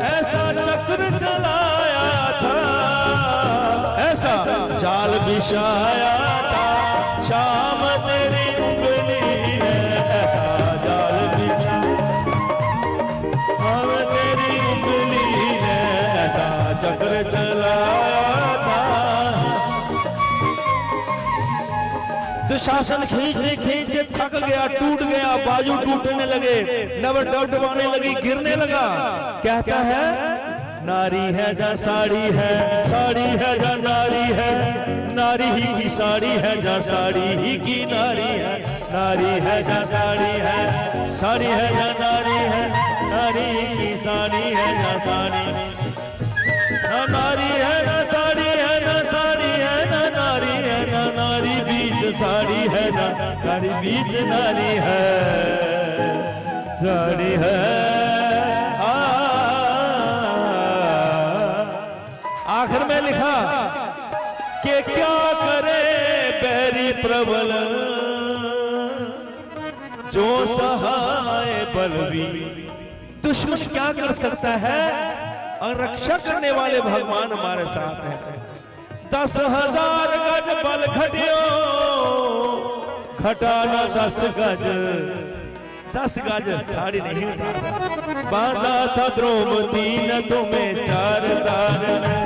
ऐसा चक्र चलाया था, ऐसा जाल बिछाया था शाम तेरी उंगली ने, ऐसा जाल बिछाया तेरी उंगली ने, ऐसा चक्र चलाया था। दुशासन खींचते खींचते थक गया, टूट गया, बाजू टूटने लगे, नव डबडबाने लगी, गिरने लगा। कहता है नारी है जा साड़ी है, साड़ी है जा नारी है, नारी ही की साड़ी है जा साड़ी ही की नारी है। नारी है जा साड़ी है, साड़ी है जा नारी है, नारी ही की साड़ी है जा साड़ी। ना नारी है ना साड़ी है, ना साड़ी है ना नारी है, ना नारी बीच साड़ी है, ना नारी बीच नारी है, साड़ी है। आखिर में लिखा कि क्या करे बैरी प्रबल, जो सहाय बलवी। दुश्मन क्या कर सकता है और रक्षा करने वाले भगवान हमारे साथ हैं। 10,000 गज बल घटियो, घटाना 10 गज, 10 गज साड़ी नहीं उठा। बांधा था द्रौपदी ने तुम्हें 4 तार में,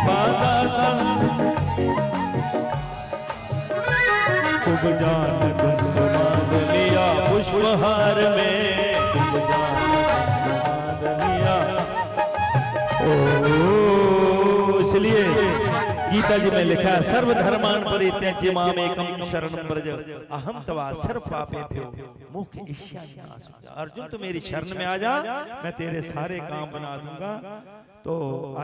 बांधा था खूब जान तुम बांध लिया पुष्पहार में, खूब जान बांध लिया। इसलिए गीता जी में लिखा है सर्वधर्मान परित्यज्य मामेकं शरणं व्रज अहम तवा सर्व पापेभ्यो मोक्ष इष्यामि। अर्जुन तो मेरी शरण में आ जा, मैं तेरे सारे काम बना दूंगा। तो